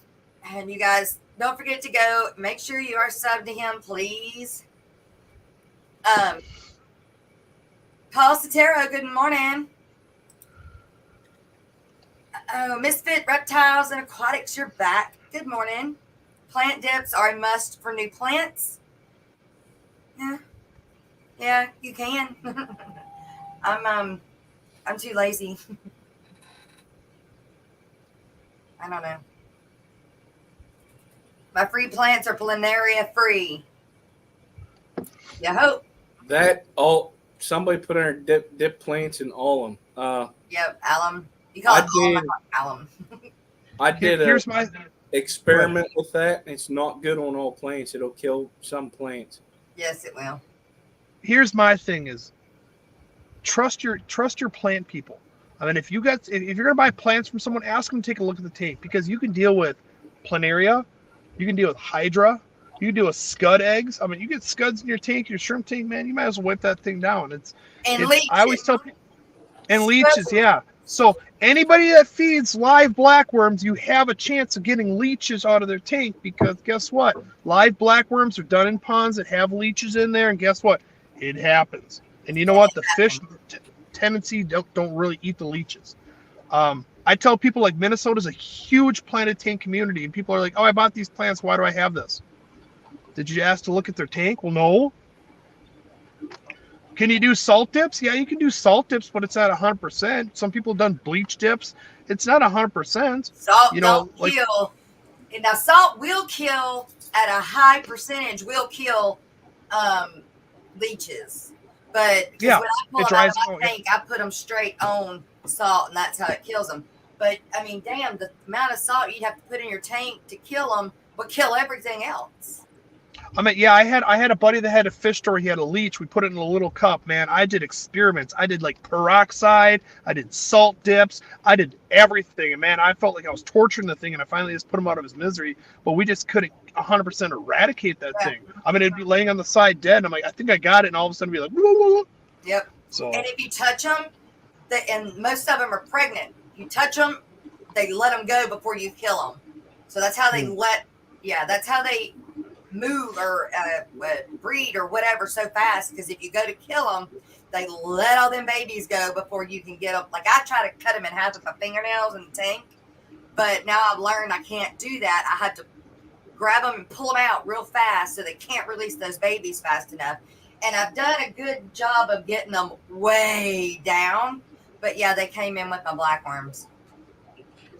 A: And you guys, don't forget to go. Make sure you are subbed to him, please. Paul Sotero, good morning. Misfit Reptiles and Aquatics, you're back. Good morning. Plant dips are a must for new plants. Yeah, you can. I'm too lazy. I don't know. My free plants are planaria free. You hope.
C: That all somebody put in our dip plants in alum.
A: Yep, alum. You call it alum.
C: I did
I: Here's my
C: experiment with that. It's not good on all plants. It'll kill some plants.
A: Yes, it will.
I: Here's my thing: is trust your plant people. I mean, if you're gonna buy plants from someone, ask them to take a look at the tank, because you can deal with planaria, you can deal with hydra, you can deal with scud eggs. I mean, you get scuds in your tank, your shrimp tank, man, you might as well wipe that thing down.
A: Leeches.
I: I always tell people, and leeches, yeah. So anybody that feeds live blackworms, you have a chance of getting leeches out of their tank, because guess what? Live blackworms are done in ponds that have leeches in there, and guess what? It happens. And you know what? The fish tendency don't really eat the leeches. I tell people, like, Minnesota's a huge planted tank community, and people are like, oh, I bought these plants, why do I have this? Did you ask to look at their tank? Well, no. Can you do salt dips? Yeah, you can do salt dips, but it's at 100%. Some people have done bleach dips. It's not 100%.
A: Salt don't kill. Now, salt will kill at a high percentage. Will kill leeches, but
I: yeah,
A: when I pull them out of my tank, I put them straight on salt, and that's how it kills them. But I mean, damn, the amount of salt you'd have to put in your tank to kill them would kill everything else.
I: I mean, yeah, I had a buddy that had a fish store. He had a leech. We put it in a little cup. Man, I did experiments. I did like peroxide. I did salt dips. I did everything. And man, I felt like I was torturing the thing. And I finally just put him out of his misery. But we just couldn't 100% eradicate that thing. I mean, it'd be laying on the side dead. And I'm like, I think I got it. And all of a sudden, be like, whoa, whoa, whoa.
A: Yep.
I: So,
A: and if you touch them, and most of them are pregnant, you touch them, they let them go before you kill them. So that's how they that's how they move or breed or whatever so fast, because if you go to kill them, they let all them babies go before you can get them. Like, I try to cut them in half with my fingernails in the tank, but now I've learned I can't do that. I have to grab them and pull them out real fast so they can't release those babies fast enough. And I've done a good job of getting them way down, but yeah, they came in with my blackworms.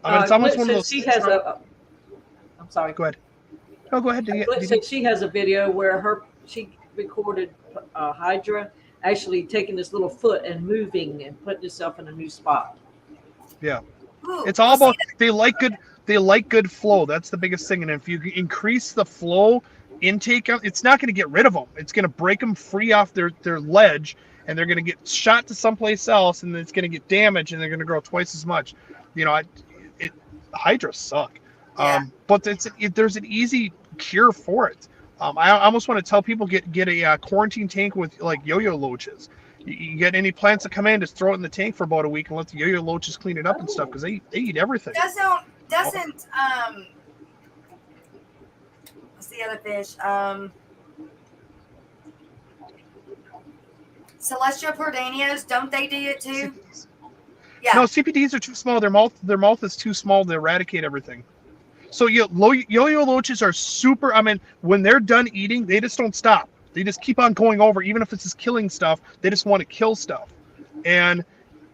I: I mean, it's almost one of those.
B: She has I'm sorry.
I: Go ahead. Oh, go ahead.
B: She has a video where she recorded Hydra actually taking this little foot and moving and putting herself in a new spot.
I: Yeah, it's all about they like good flow. That's the biggest thing. And if you increase the flow intake, it's not going to get rid of them. It's going to break them free off their ledge, and they're going to get shot to someplace else, and it's going to get damaged, and they're going to grow twice as much. You know, hydras suck. Yeah. But there's an easy cure for it. I almost want to tell people get a quarantine tank with like yo-yo loaches. You get any plants that come in, just throw it in the tank for about a week and let the yo-yo loaches clean it up and stuff, because they eat everything.
A: Doesn't what's the other fish? celestial Pordanios, don't they do it too? Yeah.
I: No, CPDs are too small. Their mouth is too small to eradicate everything. So yo-yo loaches are super. I mean, when they're done eating, they just don't stop. They just keep on going over, even if it's just killing stuff. They just want to kill stuff. And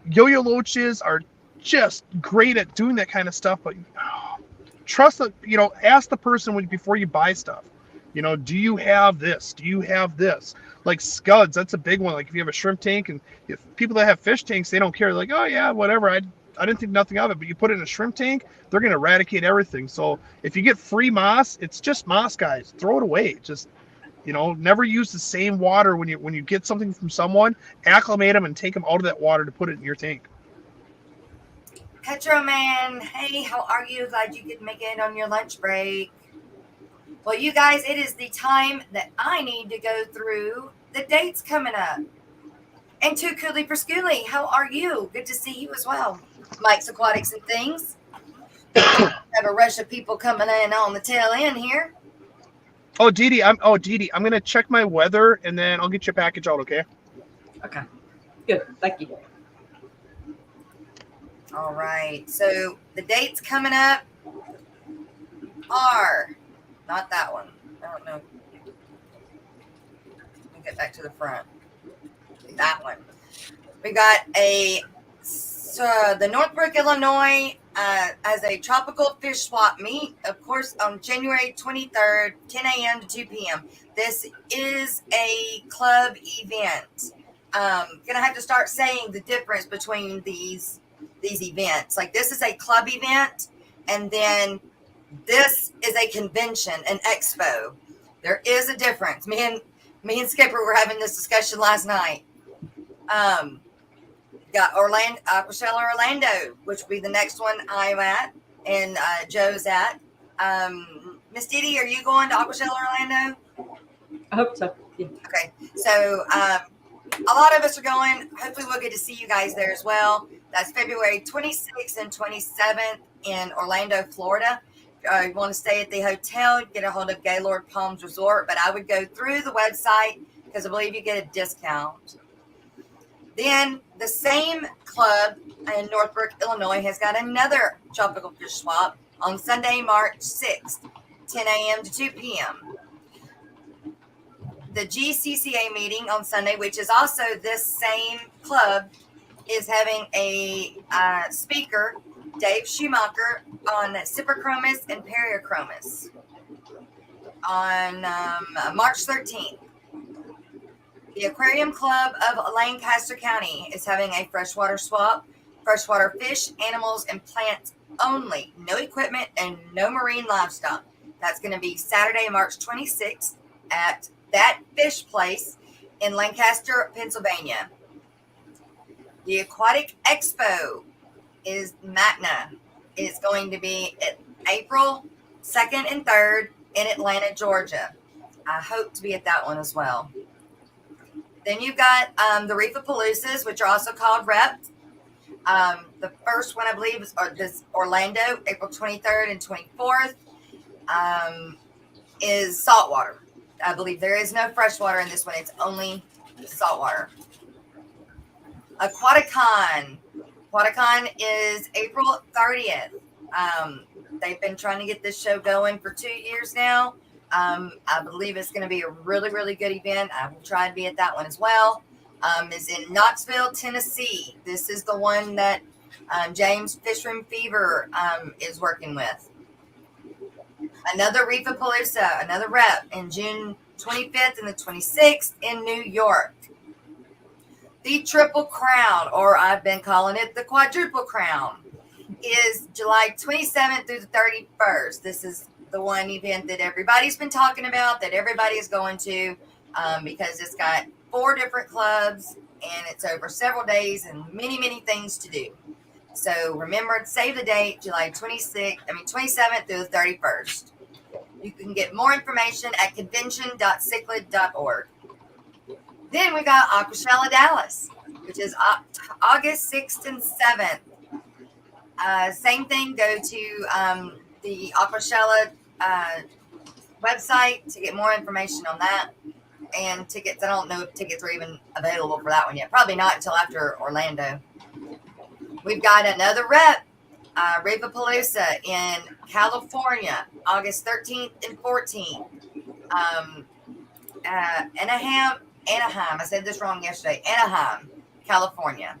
I: yo-yo loaches are just great at doing that kind of stuff. But trust that, ask the person before you buy stuff. Do you have this? Do you have this? Like scuds, that's a big one. Like if you have a shrimp tank, and if people that have fish tanks, they don't care. They're like, oh yeah, whatever. I didn't think nothing of it. But you put it in a shrimp tank, they're going to eradicate everything. So if you get free moss, it's just moss, guys. Throw it away. Just, never use the same water when you get something from someone. Acclimate them and take them out of that water to put it in your tank.
A: Petro Man, hey, how are you? Glad you could make it on your lunch break. Well, you guys, it is the time that I need to go through the dates coming up. And to Cooley for Schooly, how are you? Good to see you as well. Mike's Aquatics and Things. Have a rush of people coming in on the tail end here.
I: Oh, Dee Dee, I'm going to check my weather, and then I'll get your package out, okay?
B: Okay. Good. Thank you.
A: All right. So the dates coming up are... Not that one. I don't know. Let me get back to the front. That one. We got the Northbrook, Illinois, as a tropical fish swap meet, of course, on January 23rd, 10 a.m. to 2 p.m. This is a club event. Gonna have to start saying the difference between these events. Like this is a club event, and then this is a convention, an expo. There is a difference. Me and Skipper were having this discussion last night. Got Aquashella Orlando, which will be the next one I'm at, and Joe's at. Miss Didi, are you going to Aquashella Orlando?
B: I hope so. Yeah.
A: Okay, so a lot of us are going. Hopefully, we'll get to see you guys there as well. That's February 26th and 27th in Orlando, Florida. You want to stay at the hotel, get a hold of Gaylord Palms Resort, but I would go through the website because I believe you get a discount. Then the same club in Northbrook, Illinois has got another tropical fish swap on Sunday, March 6th, 10 a.m. to 2 p.m. The GCCA meeting on Sunday, which is also this same club, is having a speaker, Dave Schumacher, on Cyprichromis and Periochromis on March 13th. The Aquarium Club of Lancaster County is having a freshwater swap, freshwater fish, animals, and plants only. No equipment and no marine livestock. That's going to be Saturday, March 26th at That Fish Place in Lancaster, Pennsylvania. The Aquatic Expo is MATNA. It's going to be April 2nd and 3rd in Atlanta, Georgia. I hope to be at that one as well. Then you've got the Reefapaloozas, which are also called REP. The first one, I believe, is this Orlando, April 23rd and 24th, is saltwater. I believe there is no freshwater in this one. It's only saltwater. Aquaticon. Aquaticon is April 30th. They've been trying to get this show going for 2 years now. I believe it's going to be a really, really good event. I will try to be at that one as well. Is in Knoxville, Tennessee. This is the one that James Fishroom Fever is working with. Another Reefapalooza, another rep in June 25th and the 26th in New York. The Triple Crown, or I've been calling it the Quadruple Crown, is July 27th through the 31st. This is the one event that everybody's been talking about, that everybody is going to, because it's got 4 different clubs and it's over several days and many, many things to do. So remember to save the date, July 27th through the 31st. You can get more information at convention.cichlid.org. Then we got Aquashella Dallas, which is August 6th and 7th. Same thing, go to the Aquashella website to get more information on that. and tickets. I don't know if tickets are even available for that one yet. Probably not until after Orlando. We've got another rep, Revapalooza in California, August 13th and 14th. Anaheim. I said this wrong yesterday. Anaheim, California.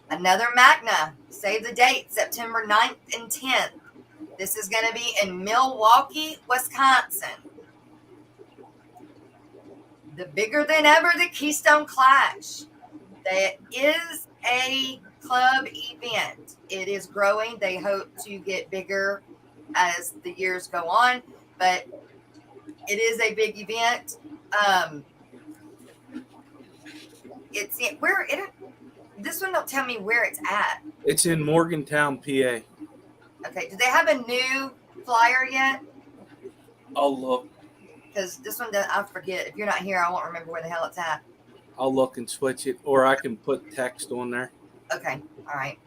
A: Another Magna. Save the date, September 9th and 10th. This is going to be in Milwaukee, Wisconsin. The bigger than ever, the Keystone Clash. That is a club event. It is growing. They hope to get bigger as the years go on, but it is a big event. This one don't tell me where it's at.
C: It's in Morgantown, PA.
A: Okay, do they have a new flyer yet?
C: I'll look.
A: Because this one, I forget. If you're not here, I won't remember where the hell it's at.
C: I'll look and switch it, or I can put text on there.
A: Okay, all right.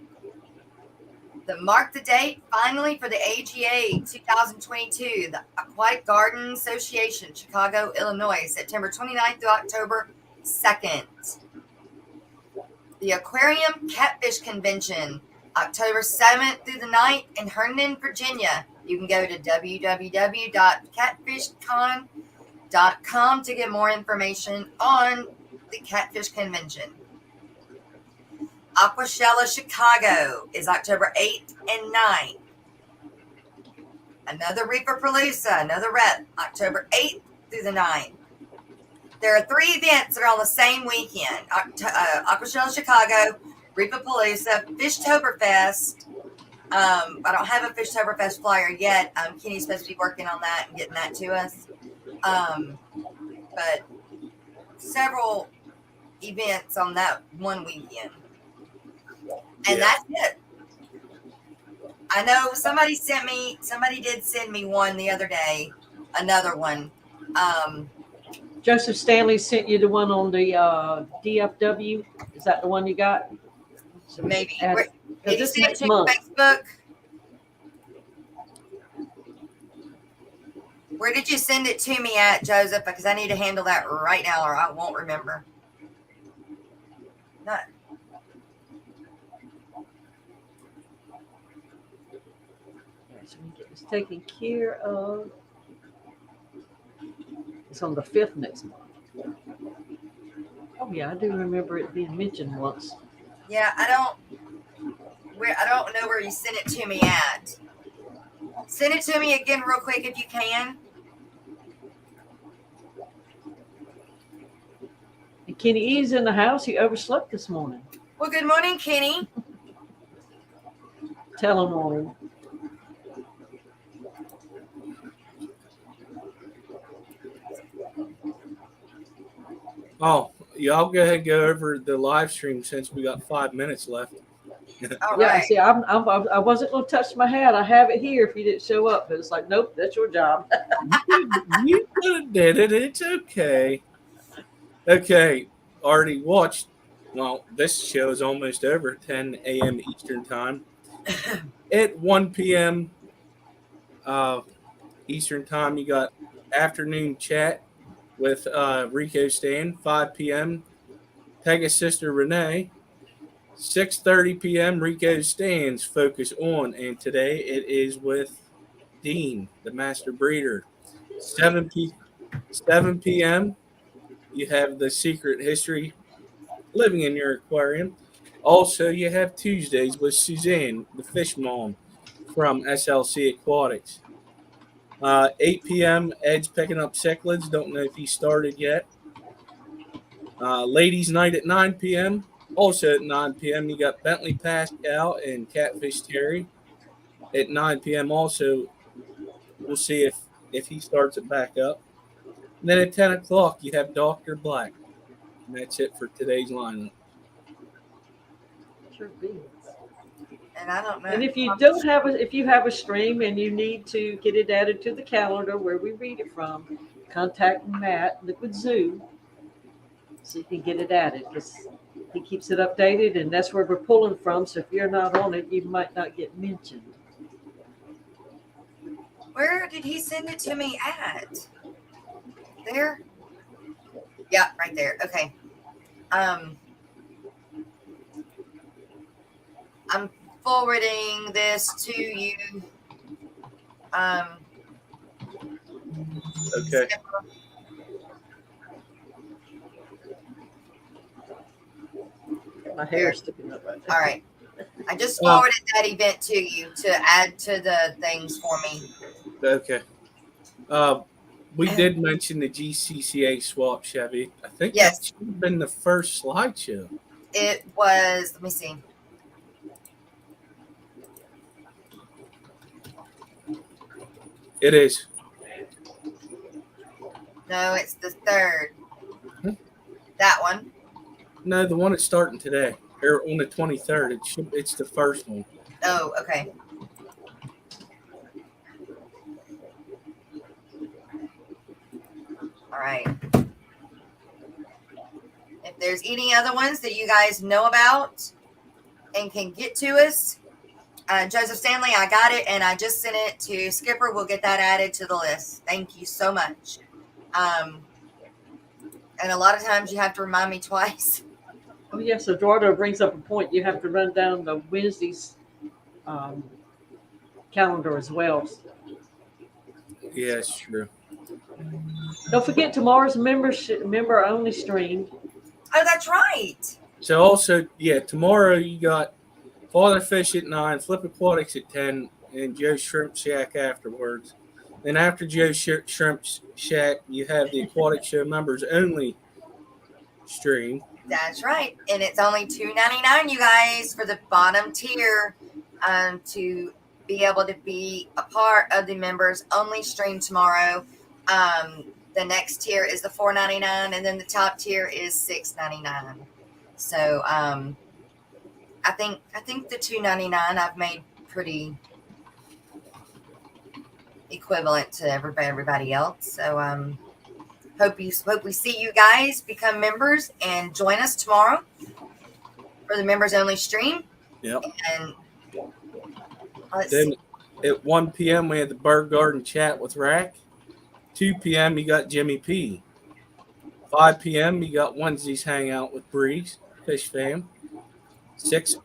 A: Mark the date, finally, for the AGA 2022, the Aquatic Garden Association, Chicago, Illinois, September 29th through October 2nd. The Aquarium Catfish Convention, October 7th through the 9th in Herndon, Virginia. You can go to www.catfishcon.com to get more information on the Catfish Convention. Aquashella Chicago is October 8th and 9th. Another Reaper-Palooza, another rep, October 8th through the 9th. There are 3 events that are on the same weekend. Aquashella Chicago, Reaper-Palooza, Fishtoberfest. I don't have a Fishtoberfest flyer yet. Kenny's supposed to be working on that and getting that to us. But several events on that one weekend. And that's it. I know somebody did send me one the other day, another one.
B: Joseph Stanley sent you the one on the DFW. Is that the one you got? So
A: maybe.
B: Did you send it to
A: Facebook? Where did you send it to me at, Joseph? Because I need to handle that right now or I won't remember. Not.
B: It's taken care of. It's on the 5th next month. Oh yeah, I do remember it being mentioned once.
A: Yeah, I don't know where you sent it to me at. Send it to me again real quick if you can.
B: And Kenny E's in the house. He overslept this morning.
A: Well, good morning, Kenny.
B: Tell him on him.
C: Oh, y'all go ahead and go over the live stream since we got 5 minutes left.
A: All
B: Yeah,
A: right.
B: see, I wasn't going to touch my hat. I have it here if you didn't show up. But it's like, nope, that's your job.
C: You could have did it. It's okay. Okay, already watched. Well, this show is almost over. 10 a.m. Eastern time. At 1 p.m. Eastern time, you got afternoon chat with Rico Stan. 5 p.m. Pega's sister Renee. 6:30 p.m. Rico Stan's Focus On, and today it is with Dean, the master breeder. 7 p.m. you have the Secret History Living in Your Aquarium. Also, you have Tuesdays with Suzanne, the fish mom from SLC Aquatics. 8 p.m. Ed's picking up cichlids. Don't know if he started yet. Ladies' night at 9 p.m. Also at 9 p.m. you got Bentley Pascal and Catfish Terry. At 9 p.m. also, we'll see if he starts it back up. And then at 10 o'clock you have Dr. Black. And that's it for today's lineup.
B: Sure be.
A: And I don't know.
B: And if you don't have if you have a stream and you need to get it added to the calendar where we read it from, contact Matt Liquid Zoo so you can get it added because he keeps it updated and that's where we're pulling from. So if you're not on it, you might not get mentioned.
A: Where did he send it to me at? There? Yeah, right there. Okay. I'm forwarding this to you.
C: Okay.
B: My hair's sticking up right there.
A: All right. I just forwarded that event to you to add to the things for me.
C: Okay. We did mention the GCCA swap, Chevy. I think
A: Yes.
C: that should have been the first slideshow.
A: It was, let me see.
C: It is.
A: No, it's the third. That one.
C: No, the one that's starting today. Or on the 23rd. It's the first one.
A: Oh, okay. All right. If there's any other ones that you guys know about and can get to us, Joseph Stanley, I got it, and I just sent it to Skipper. We'll get that added to the list. Thank you so much. And a lot of times you have to remind me twice.
B: Oh, yes. Eduardo brings up a point. You have to run down the Wednesday's calendar as well.
C: Yeah, it's true.
B: Don't forget tomorrow's member-only stream.
A: Oh, that's right.
C: So also, yeah, tomorrow you got Father Fish at 9, Flip Aquatics at 10, and Joe's Shrimp Shack afterwards. Then after Joe's Shrimp Shack, you have the Aquatic Show members only stream.
A: That's right. And it's only $2.99, you guys, for the bottom tier to be able to be a part of the members only stream tomorrow. The next tier is the $4.99, and then the top tier is $6.99. So I think the $2.99 I've made pretty equivalent to everybody else. So hope we see you guys become members and join us tomorrow for the members only stream.
C: Yep.
A: And
C: then at 1 p.m. we had the Bird Garden chat with Rack. 2 p.m. you got Jimmy P. 5 p.m. you got Wednesday's hangout with Breeze, Fish Fam. 6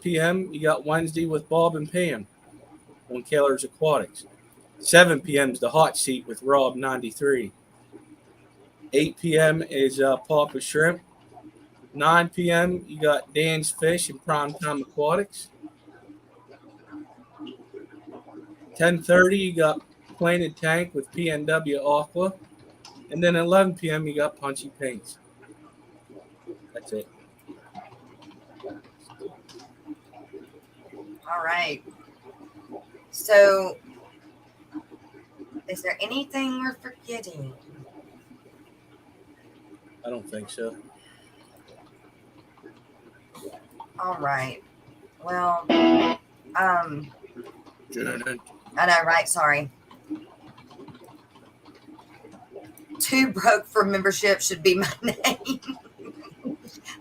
C: p.m. you got Wednesday with Bob and Pam on Keller's Aquatics. 7 p.m. is the hot seat with Rob 93. 8 p.m. is Papa Shrimp. 9 p.m. you got Dan's Fish and Primetime Aquatics. 10:30 you got Planet Tank with PNW Aqua. And then 11 p.m. you got Punchy Paints. That's it.
A: all right. So is there anything we're forgetting?
C: I don't think so.
A: All right. Well, I know, right? Sorry. Too broke for membership should be my name.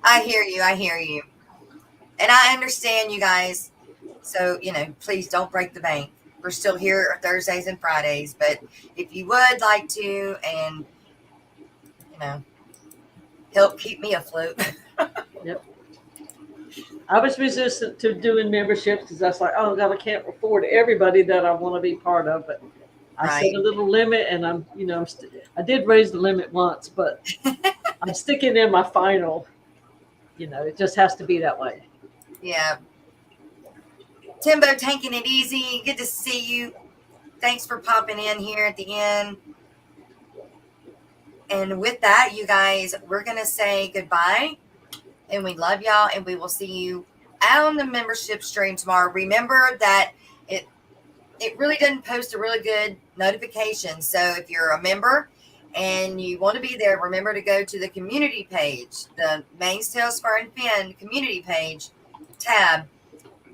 A: I hear you. And I understand you guys. So, please don't break the bank. We're still here Thursdays and Fridays. But if you would like to and, help keep me afloat.
B: Yep. I was resistant to doing memberships because I was like, oh, God, I can't afford everybody that I want to be part of. But I set a little limit, and I did raise the limit once, but I'm sticking in my final. It just has to be that way.
A: Yeah. Timbo, taking it easy. Good to see you. Thanks for popping in here at the end. And with that, you guys, we're going to say goodbye. And we love y'all. And we will see you on the membership stream tomorrow. Remember that it really doesn't post a really good notification. So if you're a member and you want to be there, remember to go to the community page, the Mainsail Spur and Fin community page tab.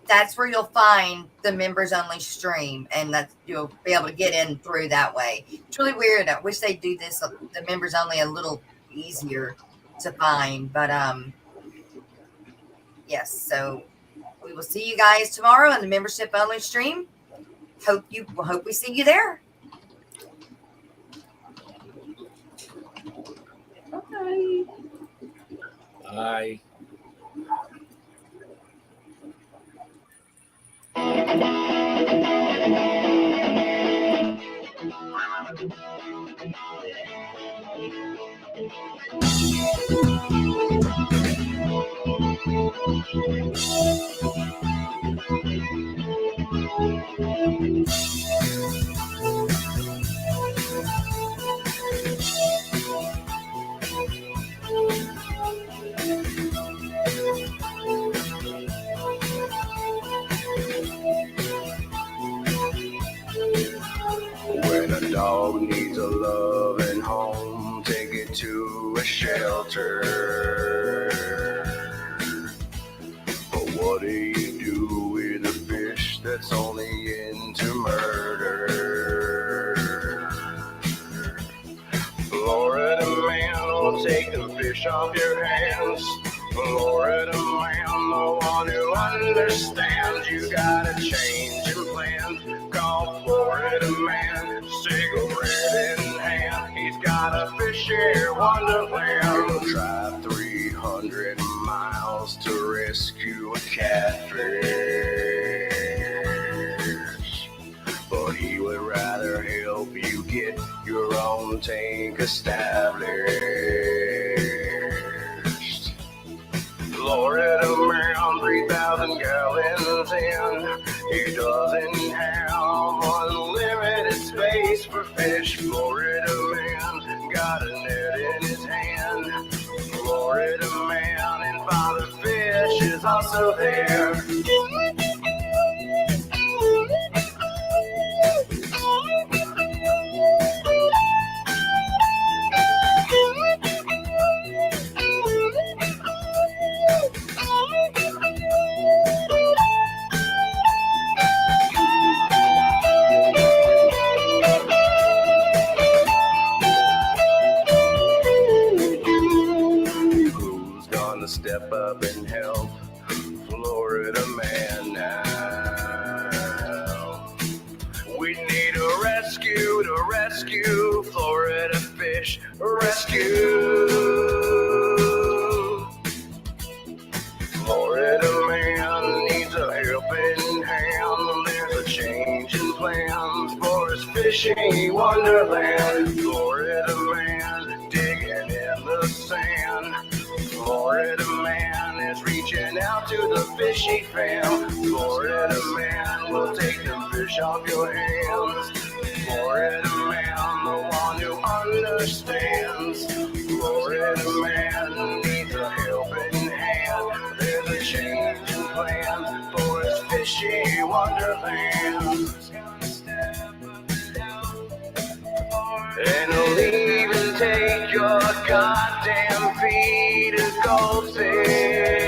A: That's where you'll find the members only stream, and you'll be able to get in through that way. It's really weird. I wish they'd do this, the members only, a little easier to find, but yes. So we will see you guys tomorrow on the membership only stream. Hope we see you there.
B: Okay. Bye.
C: Bye.
K: When a dog needs a loving home, take it to a shelter. But what do you do with a fish that's only into murder? Florida man will take the fish off your hands. Florida man, the one who understands you gotta change your plans. Call Florida man, cigarette in hand. He's got a fishy wonderland. He'll drive 300 miles to rescue a catfish, but he would rather help you get your own tank established. Florida man, 3,000 gallons in. He doesn't have unlimited space for fish. Florida man got a net in his hand. Florida man and Father Fish is also there. Step up and help Florida man now. We need a rescue to rescue Florida fish. Rescue. Florida man needs a helping hand. There's a change in plans for his fishy wonderland. Florida man digging in the sand. Florida man is reaching out to the fishy fam. Florida man will take the fish off your hands. Florida man, the one who understands. Florida man needs a helping hand. There's a change in plans for his fishy wonderland. And he'll even take your goddamn feet to goldfish.